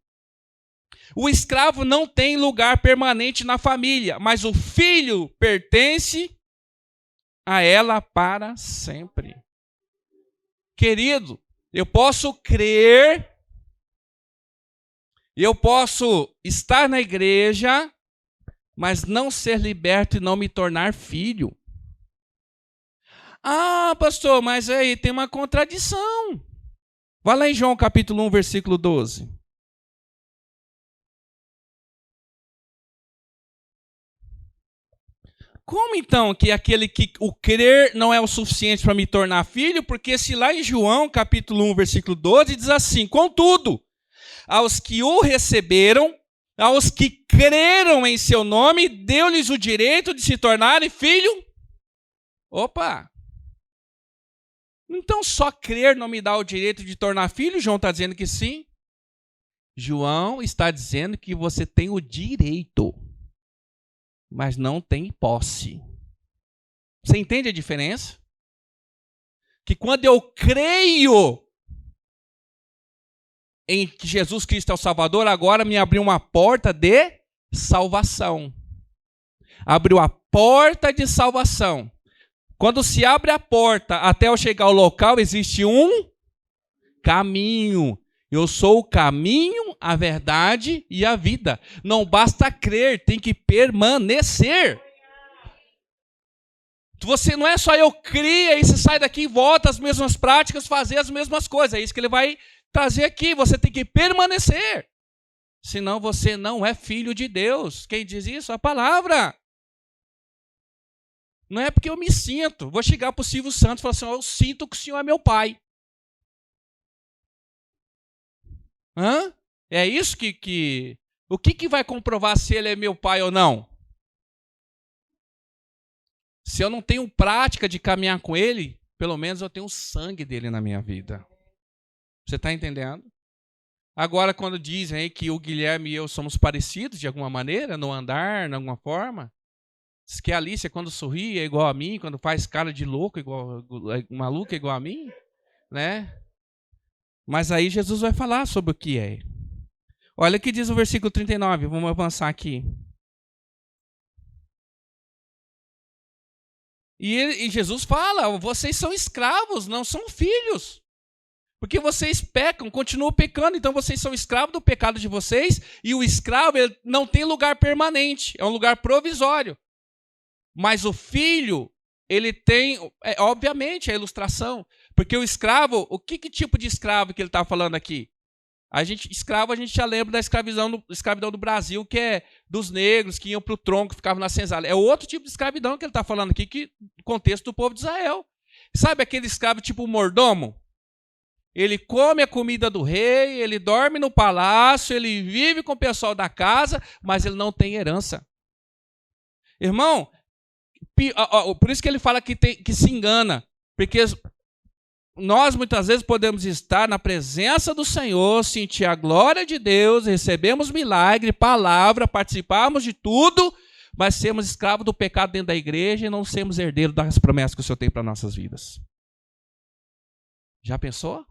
O escravo não tem lugar permanente na família, mas o filho pertence a ela para sempre. Querido, eu posso crer Eu posso estar na igreja, mas não ser liberto e não me tornar filho. Ah, pastor, mas aí tem uma contradição. Vai lá em João capítulo 1, versículo 12. Como então que aquele que o crer não é o suficiente para me tornar filho? Porque se lá em João capítulo 1, versículo 12, diz assim: contudo, aos que o receberam, aos que creram em seu nome, deu-lhes o direito de se tornarem filho. Opa! Então só crer não me dá o direito de tornar filho? João está dizendo que sim. João está dizendo que você tem o direito, mas não tem posse. Você entende a diferença? Que quando eu creio em que Jesus Cristo é o Salvador, agora me abriu uma porta de salvação. Abriu a porta de salvação. Quando se abre a porta até eu chegar ao local, existe um caminho. Eu sou o caminho, a verdade e a vida. Não basta crer, tem que permanecer. Você não é só eu crer e você sai daqui e volta às mesmas práticas, fazer as mesmas coisas. É isso que ele vai trazer aqui. Você tem que permanecer. Senão você não é filho de Deus. Quem diz isso? A palavra. Não é porque eu me sinto. Vou chegar para o Silvio Santos e falar assim: eu sinto que o senhor é meu pai. Hã? É isso que... O que vai comprovar se ele é meu pai ou não? Se eu não tenho prática de caminhar com ele, pelo menos eu tenho o sangue dele na minha vida. Você está entendendo? Agora, quando dizem aí que o Guilherme e eu somos parecidos de alguma maneira, no andar, de alguma forma, diz que a Alicia, quando sorri, é igual a mim, quando faz cara de louco, maluca, é igual a mim, né? Mas aí Jesus vai falar sobre o que é. Olha o que diz o versículo 39, vamos avançar aqui. E Jesus fala: vocês são escravos, não são filhos. Porque vocês pecam, continuam pecando, então vocês são escravos do pecado de vocês, e o escravo ele não tem lugar permanente, é um lugar provisório. Mas o filho, ele tem, obviamente, a ilustração. Porque o escravo, que tipo de escravo que ele está falando aqui? Escravo, a gente já lembra da escravidão do Brasil, que é dos negros que iam para o tronco, ficavam na senzala. É outro tipo de escravidão que ele está falando aqui, que no contexto do povo de Israel. Sabe aquele escravo tipo mordomo? Ele come a comida do rei, ele dorme no palácio, ele vive com o pessoal da casa, mas ele não tem herança. Irmão, por isso que ele fala que se engana. Porque nós muitas vezes podemos estar na presença do Senhor, sentir a glória de Deus, recebemos milagre, palavra, participarmos de tudo, mas sermos escravos do pecado dentro da igreja e não sermos herdeiros das promessas que o Senhor tem para nossas vidas. Já pensou?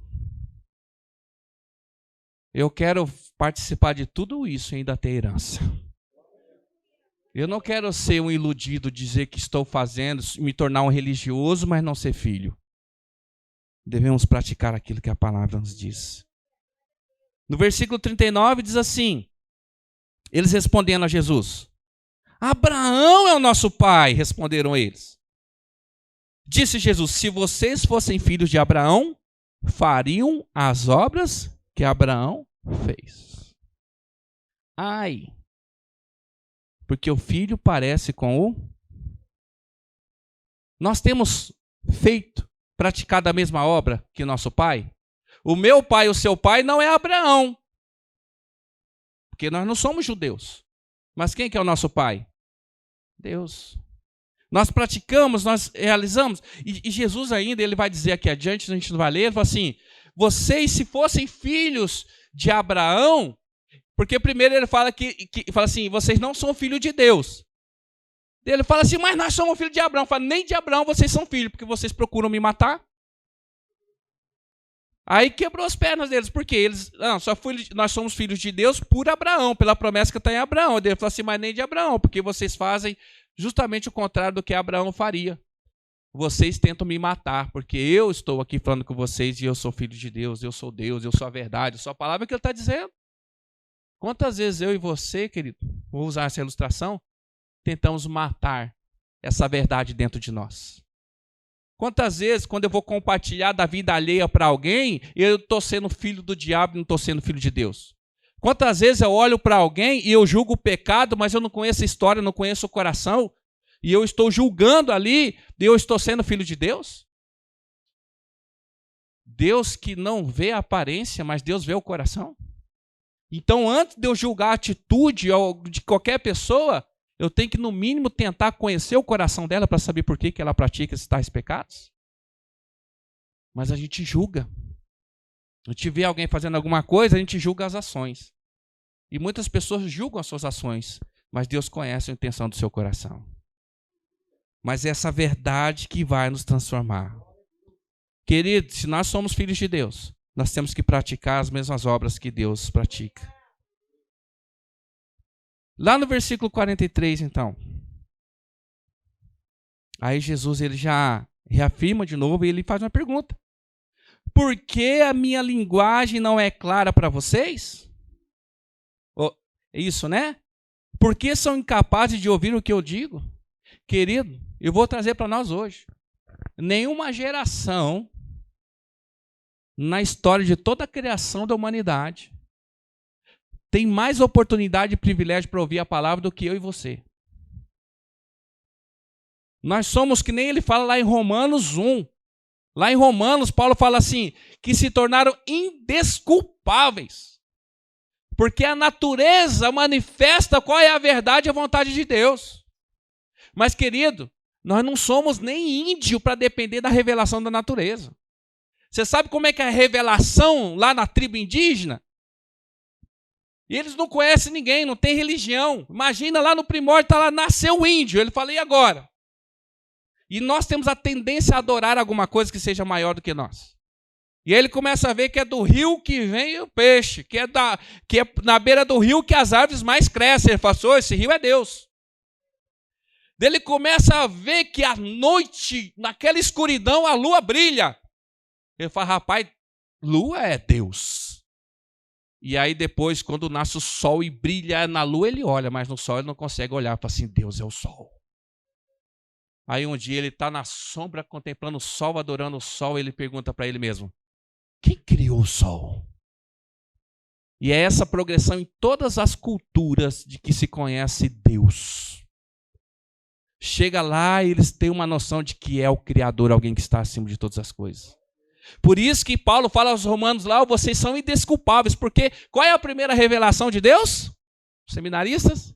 Eu quero participar de tudo isso e ainda ter herança. Eu não quero ser um iludido, dizer que estou fazendo, me tornar um religioso, mas não ser filho. Devemos praticar aquilo que a palavra nos diz. No versículo 39 diz assim, eles respondendo a Jesus: Abraão é o nosso pai, responderam eles. Disse Jesus: se vocês fossem filhos de Abraão, fariam as obras que Abraão fez. Ai, porque o filho parece com o... Nós temos praticado a mesma obra que nosso pai? O meu pai, o seu pai, não é Abraão. Porque nós não somos judeus. Mas quem que é o nosso pai? Deus. Nós praticamos, nós realizamos. E Jesus ainda, ele vai dizer aqui adiante, a gente não vai ler, ele fala assim, vocês se fossem filhos de Abraão, porque primeiro ele fala fala assim, vocês não são filhos de Deus. Ele fala assim, mas nós somos filhos de Abraão. Fala, nem de Abraão vocês são filhos, porque vocês procuram me matar. Aí quebrou as pernas deles, porque eles, nós somos filhos de Deus por Abraão, pela promessa que está em Abraão. Ele falou assim, mas nem de Abraão, porque vocês fazem justamente o contrário do que Abraão faria. Vocês tentam me matar, porque eu estou aqui falando com vocês e eu sou filho de Deus, eu sou a verdade, eu sou a palavra que ele está dizendo. Quantas vezes eu e você, querido, vou usar essa ilustração, tentamos matar essa verdade dentro de nós? Quantas vezes, quando eu vou compartilhar da vida alheia para alguém, eu estou sendo filho do diabo e não estou sendo filho de Deus? Quantas vezes eu olho para alguém e eu julgo o pecado, mas eu não conheço a história, não conheço o coração, e eu estou julgando ali, e eu estou sendo filho de Deus? Deus que não vê a aparência, mas Deus vê o coração. Então, antes de eu julgar a atitude de qualquer pessoa, eu tenho que, no mínimo, tentar conhecer o coração dela para saber por que ela pratica esses tais pecados. Mas a gente julga. A gente vê alguém fazendo alguma coisa, a gente julga as ações. E muitas pessoas julgam as suas ações, mas Deus conhece a intenção do seu coração. Mas é essa verdade que vai nos transformar. Querido, se nós somos filhos de Deus, nós temos que praticar as mesmas obras que Deus pratica. Lá no versículo 43, então. Aí Jesus ele já reafirma de novo e ele faz uma pergunta. Por que a minha linguagem não é clara para vocês? Isso, né? Por que são incapazes de ouvir o que eu digo? Querido, eu vou trazer para nós hoje. Nenhuma geração na história de toda a criação da humanidade tem mais oportunidade e privilégio para ouvir a palavra do que eu e você. Nós somos, que nem ele fala lá em Romanos 1. Lá em Romanos, Paulo fala assim, que se tornaram indesculpáveis. Porque a natureza manifesta qual é a verdade e a vontade de Deus. Mas, querido, nós não somos nem índio para depender da revelação da natureza. Você sabe como é que é a revelação lá na tribo indígena? E eles não conhecem ninguém, não tem religião. Imagina lá no primórdio, tá lá, nasceu o índio. Ele fala, e agora? E nós temos a tendência a adorar alguma coisa que seja maior do que nós. E aí ele começa a ver que é do rio que vem o peixe, que é na beira do rio que as árvores mais crescem. Ele fala, esse rio é Deus. Daí ele começa a ver que à noite, naquela escuridão, a lua brilha. Ele fala, rapaz, lua é Deus. E aí depois, quando nasce o sol e brilha na lua, ele olha, mas no sol ele não consegue olhar. Fala assim, Deus é o sol. Aí um dia ele está na sombra, contemplando o sol, adorando o sol, ele pergunta para ele mesmo, quem criou o sol? E é essa progressão em todas as culturas de que se conhece Deus. Chega lá e eles têm uma noção de que é o Criador, alguém que está acima de todas as coisas. Por isso que Paulo fala aos romanos lá, vocês são indesculpáveis, porque qual é a primeira revelação de Deus? Seminaristas?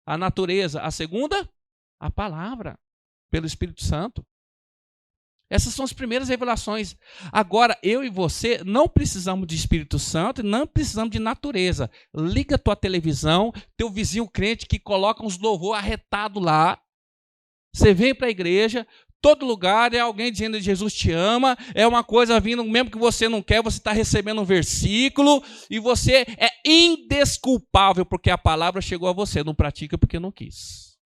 A natureza. A segunda? A palavra, pelo Espírito Santo. Essas são as primeiras revelações. Agora, eu e você não precisamos de Espírito Santo, não precisamos de natureza. Liga a tua televisão, teu vizinho crente que coloca uns louvor arretado lá. Você vem para a igreja, todo lugar é alguém dizendo que Jesus te ama, é uma coisa vindo, mesmo que você não quer, você está recebendo um versículo, e você é indesculpável, porque a palavra chegou a você, não pratica porque não quis.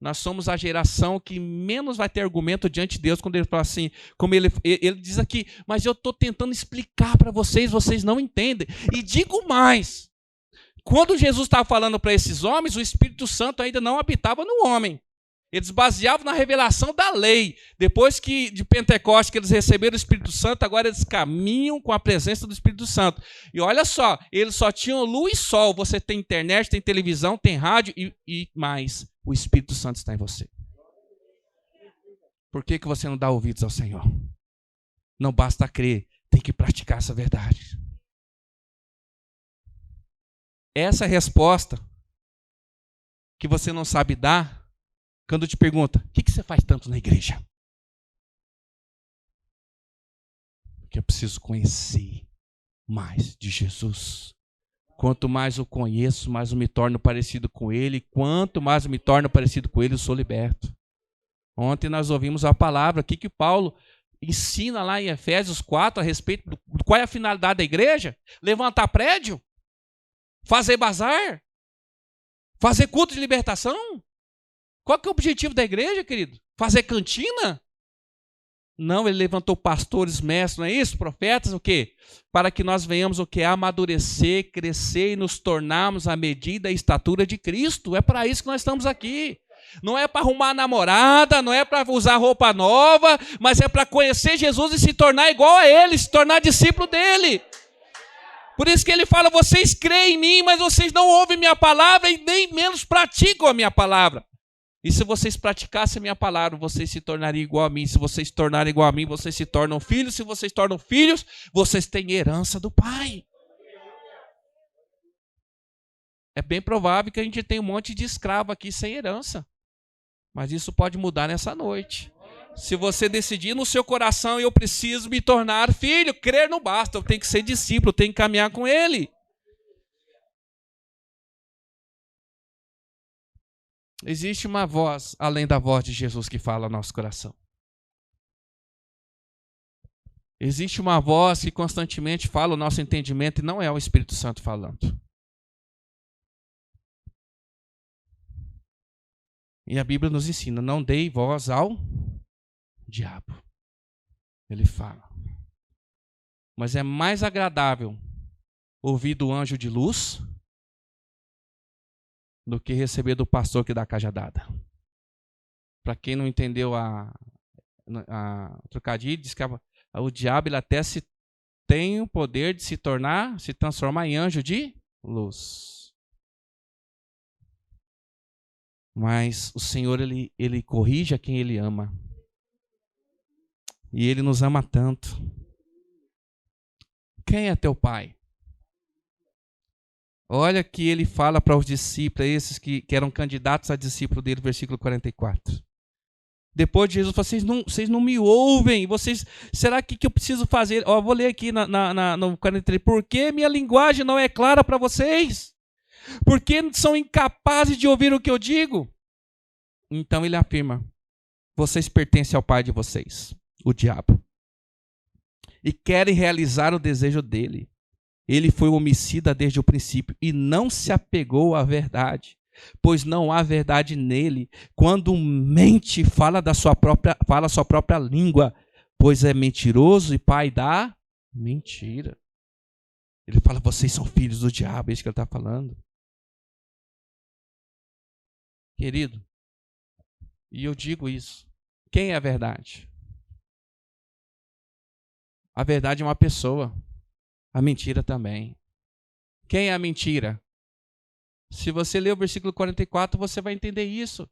Nós somos a geração que menos vai ter argumento diante de Deus quando ele fala assim, como ele diz aqui, mas eu estou tentando explicar para vocês, vocês não entendem. E digo mais, quando Jesus estava falando para esses homens, o Espírito Santo ainda não habitava no homem. Eles baseavam na revelação da lei. Depois que de Pentecostes que eles receberam o Espírito Santo, agora eles caminham com a presença do Espírito Santo. E olha só, eles só tinham luz e sol. Você tem internet, tem televisão, tem rádio e mais. O Espírito Santo está em você. Por que você não dá ouvidos ao Senhor? Não basta crer, tem que praticar essa verdade. Essa é a resposta que você não sabe dar quando te pergunta, o que você faz tanto na igreja? Porque eu preciso conhecer mais de Jesus. Quanto mais eu conheço, mais eu me torno parecido com Ele. Quanto mais eu me torno parecido com Ele, eu sou liberto. Ontem nós ouvimos a palavra aqui que Paulo ensina lá em Efésios 4 a respeito do qual é a finalidade da igreja. Levantar prédio, fazer bazar, fazer culto de libertação. Qual que é o objetivo da igreja, querido? Fazer cantina? Não, ele levantou pastores, mestres, não é isso? Profetas, o quê? Para que nós venhamos o quê? Amadurecer, crescer e nos tornarmos à medida e estatura de Cristo. É para isso que nós estamos aqui. Não é para arrumar namorada, não é para usar roupa nova, mas é para conhecer Jesus e se tornar igual a Ele, se tornar discípulo dEle. Por isso que ele fala, vocês creem em mim, mas vocês não ouvem minha palavra e nem menos praticam a minha palavra. E se vocês praticassem a minha palavra, vocês se tornariam igual a mim. Se vocês se tornarem igual a mim, vocês se tornam filhos. Se vocês se tornam filhos, vocês têm herança do Pai. É bem provável que a gente tenha um monte de escravo aqui sem herança. Mas isso pode mudar nessa noite. Se você decidir no seu coração, eu preciso me tornar filho, crer não basta, eu tenho que ser discípulo, eu tenho que caminhar com ele. Existe uma voz, além da voz de Jesus, que fala no nosso coração. Existe uma voz que constantemente fala o nosso entendimento e não é o Espírito Santo falando. E a Bíblia nos ensina, não dei voz ao diabo. Ele fala. Mas é mais agradável ouvir do anjo de luz do que receber do pastor que dá cajadada. Para quem não entendeu a trocadilho, diz que o diabo ele até tem o poder de se transformar em anjo de luz. Mas o Senhor, ele corrige a quem ele ama. E ele nos ama tanto. Quem é teu pai? Olha que ele fala para os discípulos, esses que eram candidatos a discípulo dele, versículo 44. Depois de Jesus falou, vocês não me ouvem, será que eu preciso fazer? Ó, vou ler aqui no 43. Por que minha linguagem não é clara para vocês? Por que são incapazes de ouvir o que eu digo? Então ele afirma, vocês pertencem ao pai de vocês, o diabo, e querem realizar o desejo dele. Ele foi homicida desde o princípio e não se apegou à verdade, pois não há verdade nele. Quando mente, fala sua própria língua, pois é mentiroso e pai da mentira. Ele fala, vocês são filhos do diabo, é isso que ele está falando. Querido, e eu digo isso, quem é a verdade? A verdade é uma pessoa. A mentira também. Quem é a mentira? Se você ler o versículo 44, você vai entender isso.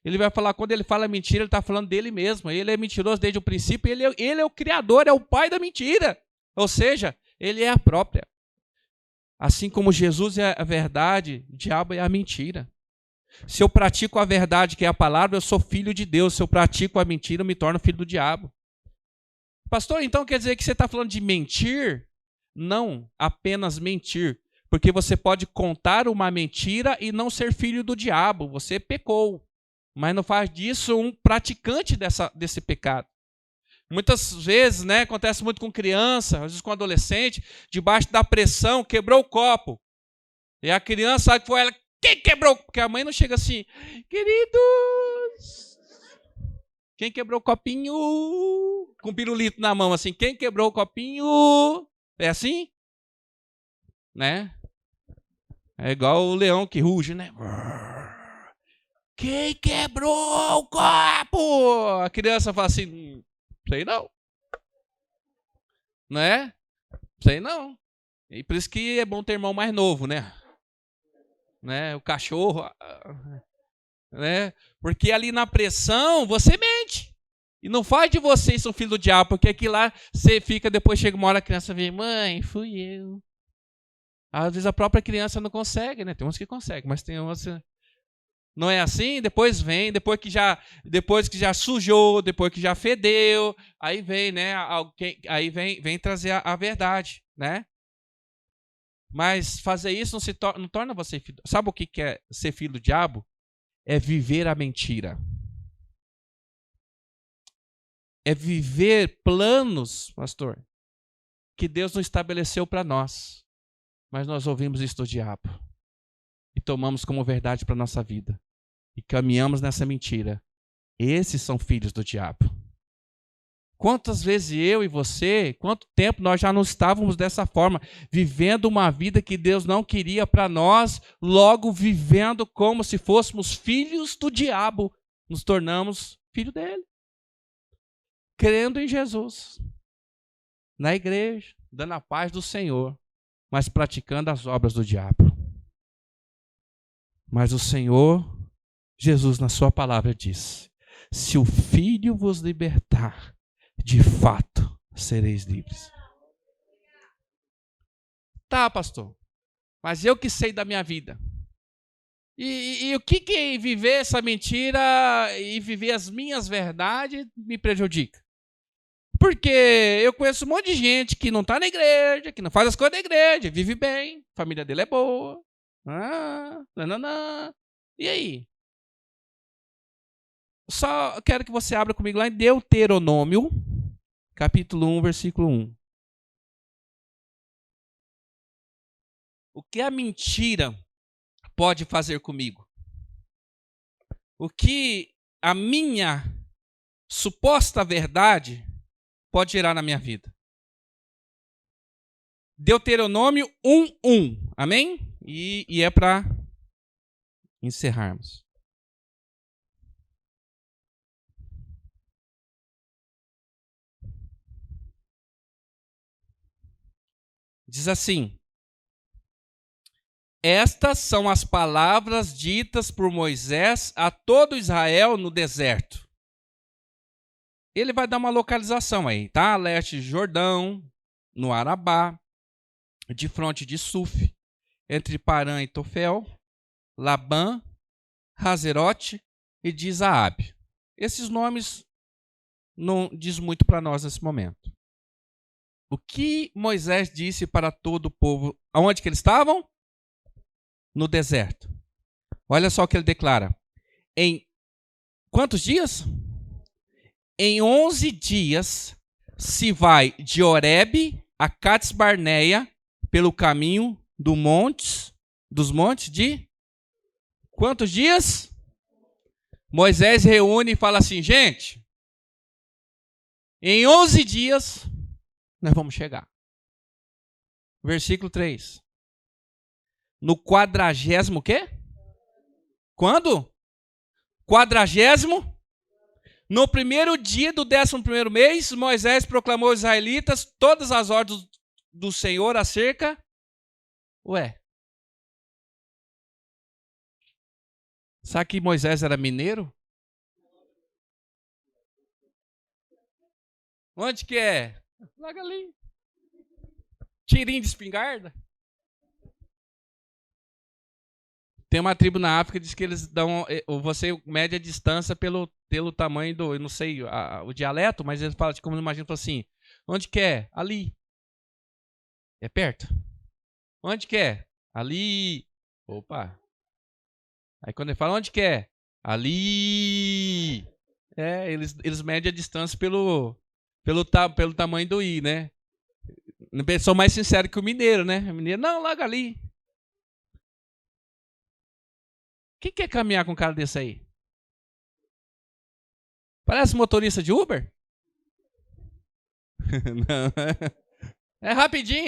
Ele vai falar, quando ele fala mentira, ele está falando dele mesmo. Ele é mentiroso desde o princípio, ele é o criador, é o pai da mentira. Ou seja, ele é a própria. Assim como Jesus é a verdade, o diabo é a mentira. Se eu pratico a verdade, que é a palavra, eu sou filho de Deus. Se eu pratico a mentira, eu me torno filho do diabo. Pastor, então quer dizer que você está falando de mentir? Não apenas mentir, porque você pode contar uma mentira e não ser filho do diabo, você pecou, mas não faz disso um praticante desse pecado. Muitas vezes, acontece muito com criança, às vezes com adolescente, debaixo da pressão, quebrou o copo, e a criança sabe que foi ela, quem quebrou? Porque a mãe não chega assim, queridos, quem quebrou o copinho? Com pirulito na mão assim, quem quebrou o copinho? É assim? Né? É igual o leão que ruge, né? Quem quebrou o copo? A criança fala assim, sei não. Né? Sei não. E por isso que é bom ter irmão mais novo, né? O cachorro, né? Porque ali na pressão você mente. E não faz de vocês um filho do diabo, porque aqui lá você fica, depois chega uma hora a criança vem, mãe, fui eu. Às vezes a própria criança não consegue, né? Tem uns que conseguem, mas tem uns... Não é assim? Depois vem, depois que já sujou, depois que já fedeu, aí vem, né? Aí vem trazer a verdade, né? Mas fazer isso não torna você filho. Sabe o que é ser filho do diabo? É viver a mentira. É viver planos, pastor, que Deus não estabeleceu para nós. Mas nós ouvimos isso do diabo. E tomamos como verdade para a nossa vida. E caminhamos nessa mentira. Esses são filhos do diabo. Quantas vezes eu e você, quanto tempo nós já não estávamos dessa forma, vivendo uma vida que Deus não queria para nós, logo vivendo como se fôssemos filhos do diabo, nos tornamos filhos dele. Crendo em Jesus, na igreja, dando a paz do Senhor, mas praticando as obras do diabo. Mas o Senhor, Jesus, na sua palavra, diz: se o Filho vos libertar, de fato sereis livres. Tá, pastor, mas eu que sei da minha vida. E o que é viver essa mentira e viver as minhas verdades me prejudica? Porque eu conheço um monte de gente que não está na igreja, que não faz as coisas da igreja, vive bem, a família dele é boa. E aí? Só quero que você abra comigo lá em Deuteronômio, capítulo 1, versículo 1. O que a mentira pode fazer comigo? O que a minha suposta verdade pode gerar na minha vida? Deuteronômio 1:1. Amém? E é para encerrarmos. Diz assim: estas são as palavras ditas por Moisés a todo Israel no deserto. Ele vai dar uma localização aí, tá? Leste de Jordão, no Arabá, de fronte de Suf, entre Parã e Tofel, Labã, Hazerote e de Zaabe. Esses nomes não diz muito para nós nesse momento. O que Moisés disse para todo o povo? Aonde que eles estavam? No deserto. Olha só o que ele declara. Em quantos dias? Em 11 dias se vai de Horebe a Cades Barneia pelo caminho dos montes de quantos dias? Moisés reúne e fala assim: gente, em 11 dias nós vamos chegar. Versículo 3. No 40º quê? Quando? 40º? No primeiro dia do 11º mês, Moisés proclamou aos israelitas todas as ordens do Senhor acerca... Sabe que Moisés era mineiro? Onde que é? Logo ali. Tirinho de espingarda. Tem uma tribo na África que diz que eles dão... Você mede a distância pelo tamanho do... Eu não sei o dialeto, mas eles falam, como eu imagino, assim: onde que é? Ali. É perto? Onde que é? Ali. Opa. Aí quando ele fala, onde que é? Ali. Eles medem a distância pelo tamanho do I, né? São mais sinceros que o mineiro, né? O mineiro, não, logo ali. Quem quer caminhar com um cara desse aí? Parece motorista de Uber? Não. É rapidinho.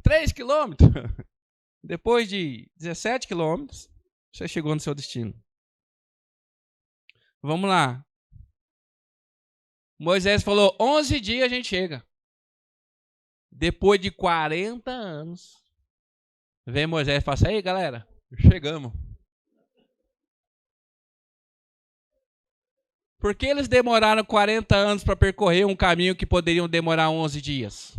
3 quilômetros. Depois de 17 quilômetros, você chegou no seu destino. Vamos lá. Moisés falou, 11 dias a gente chega. Depois de 40 anos, vem Moisés e fala assim: aí galera, chegamos. Por que eles demoraram 40 anos para percorrer um caminho que poderiam demorar 11 dias?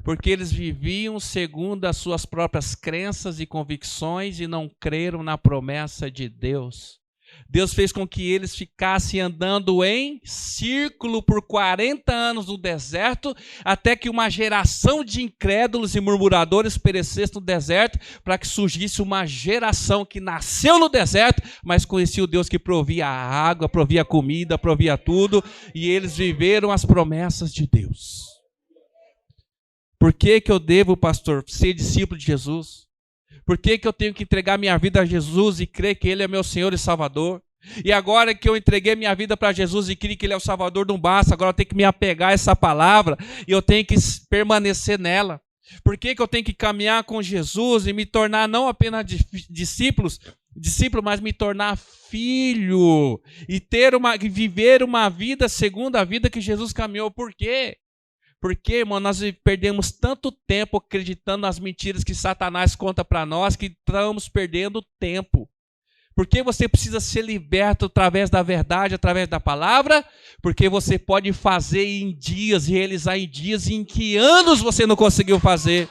Porque eles viviam segundo as suas próprias crenças e convicções e não creram na promessa de Deus. Deus fez com que eles ficassem andando em círculo por 40 anos no deserto, até que uma geração de incrédulos e murmuradores perecesse no deserto, para que surgisse uma geração que nasceu no deserto, mas conhecia o Deus que provia a água, provia a comida, provia tudo, e eles viveram as promessas de Deus. Por que eu devo, pastor, ser discípulo de Jesus? Por que eu tenho que entregar minha vida a Jesus e crer que Ele é meu Senhor e Salvador? E agora que eu entreguei minha vida para Jesus e creio que Ele é o Salvador, não basta. Agora eu tenho que me apegar a essa palavra e eu tenho que permanecer nela. Por que eu tenho que caminhar com Jesus e me tornar não apenas discípulo, mas me tornar filho e viver uma vida segundo a vida que Jesus caminhou? Por quê? Porque, irmão, nós perdemos tanto tempo acreditando nas mentiras que Satanás conta para nós que estamos perdendo tempo. Porque você precisa ser liberto através da verdade, através da palavra, porque você pode fazer em dias, realizar em dias em que anos você não conseguiu fazer.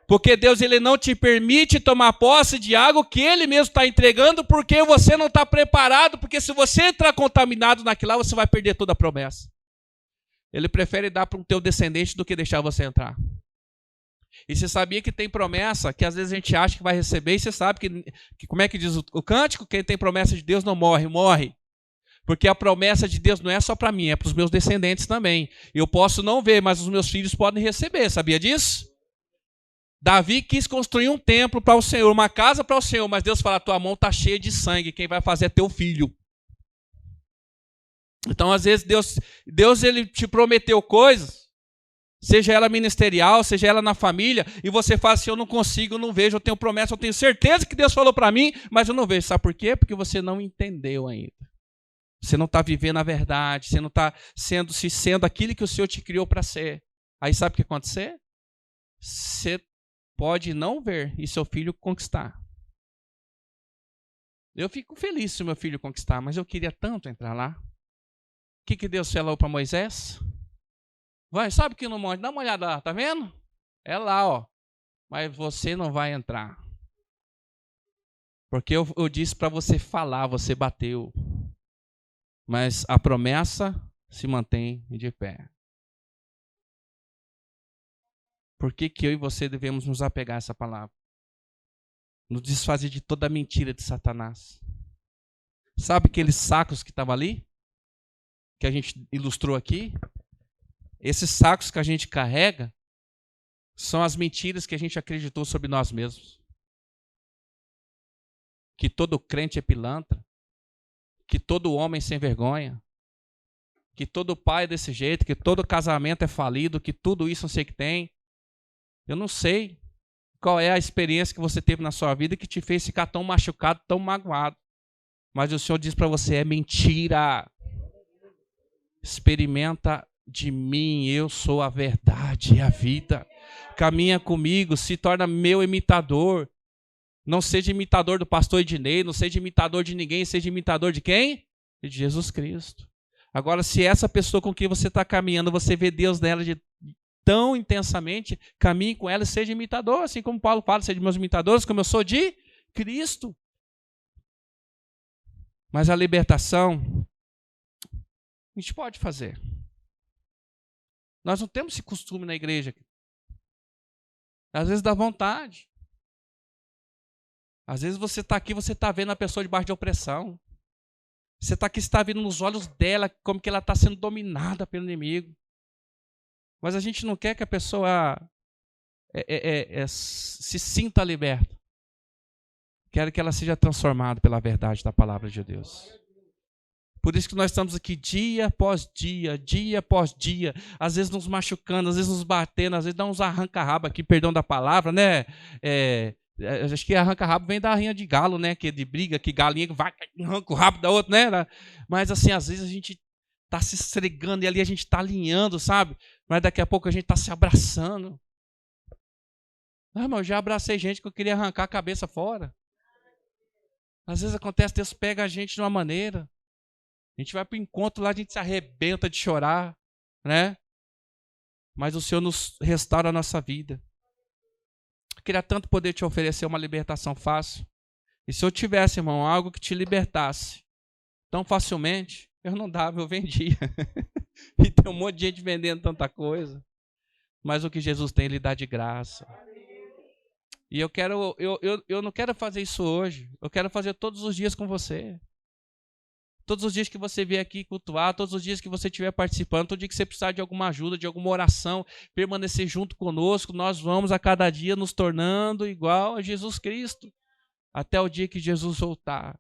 Porque Deus, Ele não te permite tomar posse de algo que Ele mesmo está entregando, porque você não está preparado, porque se você entrar contaminado naquilo lá, você vai perder toda a promessa. Ele prefere dar para um teu descendente do que deixar você entrar. E você sabia que tem promessa que às vezes a gente acha que vai receber, e você sabe que como é que diz o cântico? Quem tem promessa de Deus não morre, morre. Porque a promessa de Deus não é só para mim, é para os meus descendentes também. Eu posso não ver, mas os meus filhos podem receber, sabia disso? Davi quis construir um templo para o Senhor, uma casa para o Senhor, mas Deus fala, tua mão está cheia de sangue, quem vai fazer é teu filho. Então às vezes Deus ele te prometeu coisas, seja ela ministerial, seja ela na família, e você fala assim, eu não consigo, eu não vejo, eu tenho promessa, eu tenho certeza que Deus falou para mim, mas eu não vejo. Sabe por quê? Porque você não entendeu ainda. Você não está vivendo a verdade, você não está sendo aquilo que o Senhor te criou para ser. Aí sabe o que acontecer? Você pode não ver e seu filho conquistar. Eu fico feliz se meu filho conquistar, mas eu queria tanto entrar lá. O que Deus falou para Moisés? Vai, sabe que no monte, dá uma olhada lá, tá vendo? É lá, ó. Mas você não vai entrar. Porque eu disse para você falar, você bateu. Mas a promessa se mantém de pé. Por que eu e você devemos nos apegar a essa palavra? Nos desfazer de toda a mentira de Satanás. Sabe aqueles sacos que estavam ali? Que a gente ilustrou aqui? Esses sacos que a gente carrega são as mentiras que a gente acreditou sobre nós mesmos. Que todo crente é pilantra. Que todo homem é sem vergonha. Que todo pai é desse jeito. Que todo casamento é falido. Que tudo isso não sei o que tem. Eu não sei qual é a experiência que você teve na sua vida que te fez ficar tão machucado, tão magoado. Mas o Senhor diz para você, é mentira. Experimenta de mim, eu sou a verdade e a vida. Caminha comigo, se torna meu imitador. Não seja imitador do pastor Ednei, não seja imitador de ninguém, seja imitador de quem? De Jesus Cristo. Agora, se essa pessoa com quem você está caminhando, você vê Deus nela tão intensamente, caminhe com ela e seja imitador, assim como Paulo fala, seja meus imitadores, como eu sou de Cristo. Mas a libertação, a gente pode fazer. Nós não temos esse costume na igreja. Às vezes dá vontade. Às vezes você está aqui, você está vendo a pessoa debaixo de opressão. Você está aqui, você está vendo nos olhos dela como que ela está sendo dominada pelo inimigo. Mas a gente não quer que a pessoa se sinta liberta. Quero que ela seja transformada pela verdade da palavra de Deus. Por isso que nós estamos aqui dia após dia, dia após dia, às vezes nos machucando, às vezes nos batendo, às vezes dá uns arranca-rabo aqui, perdão da palavra, né? Acho que arranca-rabo vem da rinha de galo, né? Que de briga, que galinha vai arranca o rabo da outra, né? Mas assim, às vezes a gente está se esfregando e ali a gente está alinhando, sabe? Mas daqui a pouco a gente está se abraçando. Ah, mas eu já abracei gente que eu queria arrancar a cabeça fora. Às vezes acontece, Deus pega a gente de uma maneira. A gente vai para o encontro lá, a gente se arrebenta de chorar, né? Mas o Senhor nos restaura a nossa vida. Eu queria tanto poder te oferecer uma libertação fácil. E se eu tivesse, irmão, algo que te libertasse tão facilmente, eu não dava, eu vendia. E tem um monte de gente vendendo tanta coisa. Mas o que Jesus tem, Ele dá de graça. E eu não quero fazer isso hoje. Eu quero fazer todos os dias com você. Todos os dias que você vier aqui cultuar, todos os dias que você estiver participando, todo dia que você precisar de alguma ajuda, de alguma oração, permanecer junto conosco, nós vamos a cada dia nos tornando igual a Jesus Cristo, até o dia que Jesus voltar.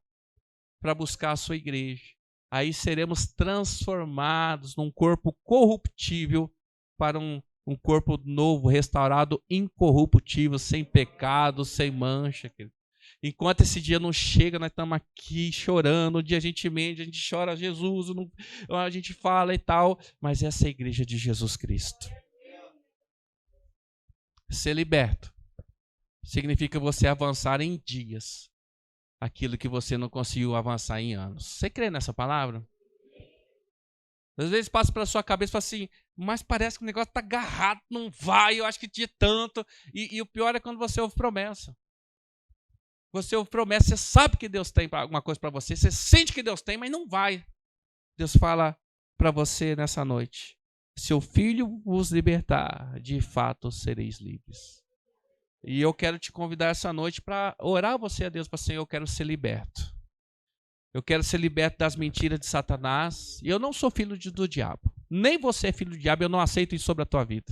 para buscar a sua igreja. Aí seremos transformados num corpo corruptível para um corpo novo, restaurado, incorruptível, sem pecado, sem mancha. Enquanto esse dia não chega, nós estamos aqui chorando. Um dia a gente mente, a gente chora Jesus, a gente fala e tal. Mas essa é a igreja de Jesus Cristo. Ser liberto significa você avançar em dias aquilo que você não conseguiu avançar em anos. Você crê nessa palavra? Às vezes passa pela sua cabeça e fala assim, mas parece que o negócio está agarrado, não vai, eu acho que tinha tanto. E o pior é quando você ouve promessa. Você ouve promessa, você sabe que Deus tem alguma coisa para você, você sente que Deus tem, mas não vai. Deus fala para você nessa noite, se o Filho vos libertar, de fato sereis livres. E eu quero te convidar essa noite para orar você a Deus, para Senhor, eu quero ser liberto. Eu quero ser liberto das mentiras de Satanás. E eu não sou filho do diabo. Nem você é filho do diabo, eu não aceito isso sobre a tua vida.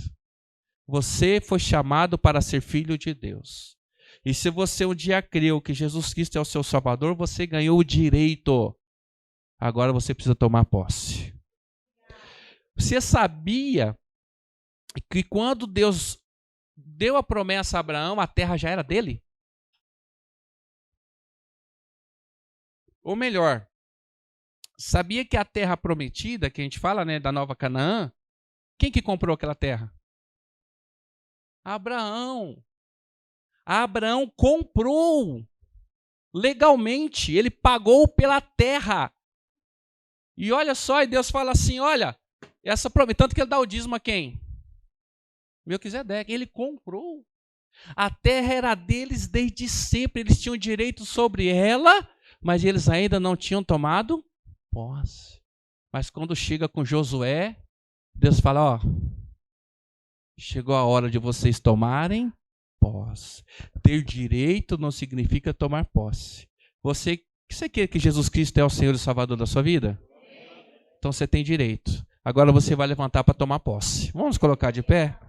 Você foi chamado para ser filho de Deus. E se você um dia creu que Jesus Cristo é o seu Salvador, você ganhou o direito. Agora você precisa tomar posse. Você sabia que quando Deus deu a promessa a Abraão, a terra já era dele? Ou melhor, sabia que a terra prometida, que a gente fala, né, da Nova Canaã, quem que comprou aquela terra? Abraão. Abraão comprou legalmente, ele pagou pela terra. E olha só, e Deus fala assim, olha, essa promessa, tanto que ele dá o dízimo a quem? Melquisedeque, ele comprou. A terra era deles desde sempre, eles tinham direito sobre ela, mas eles ainda não tinham tomado posse. Mas quando chega com Josué, Deus fala, ó, chegou a hora de vocês tomarem posse. Ter direito não significa tomar posse. Você quer que Jesus Cristo é o Senhor e Salvador da sua vida? Então você tem direito. Agora você vai levantar para tomar posse. Vamos colocar de pé?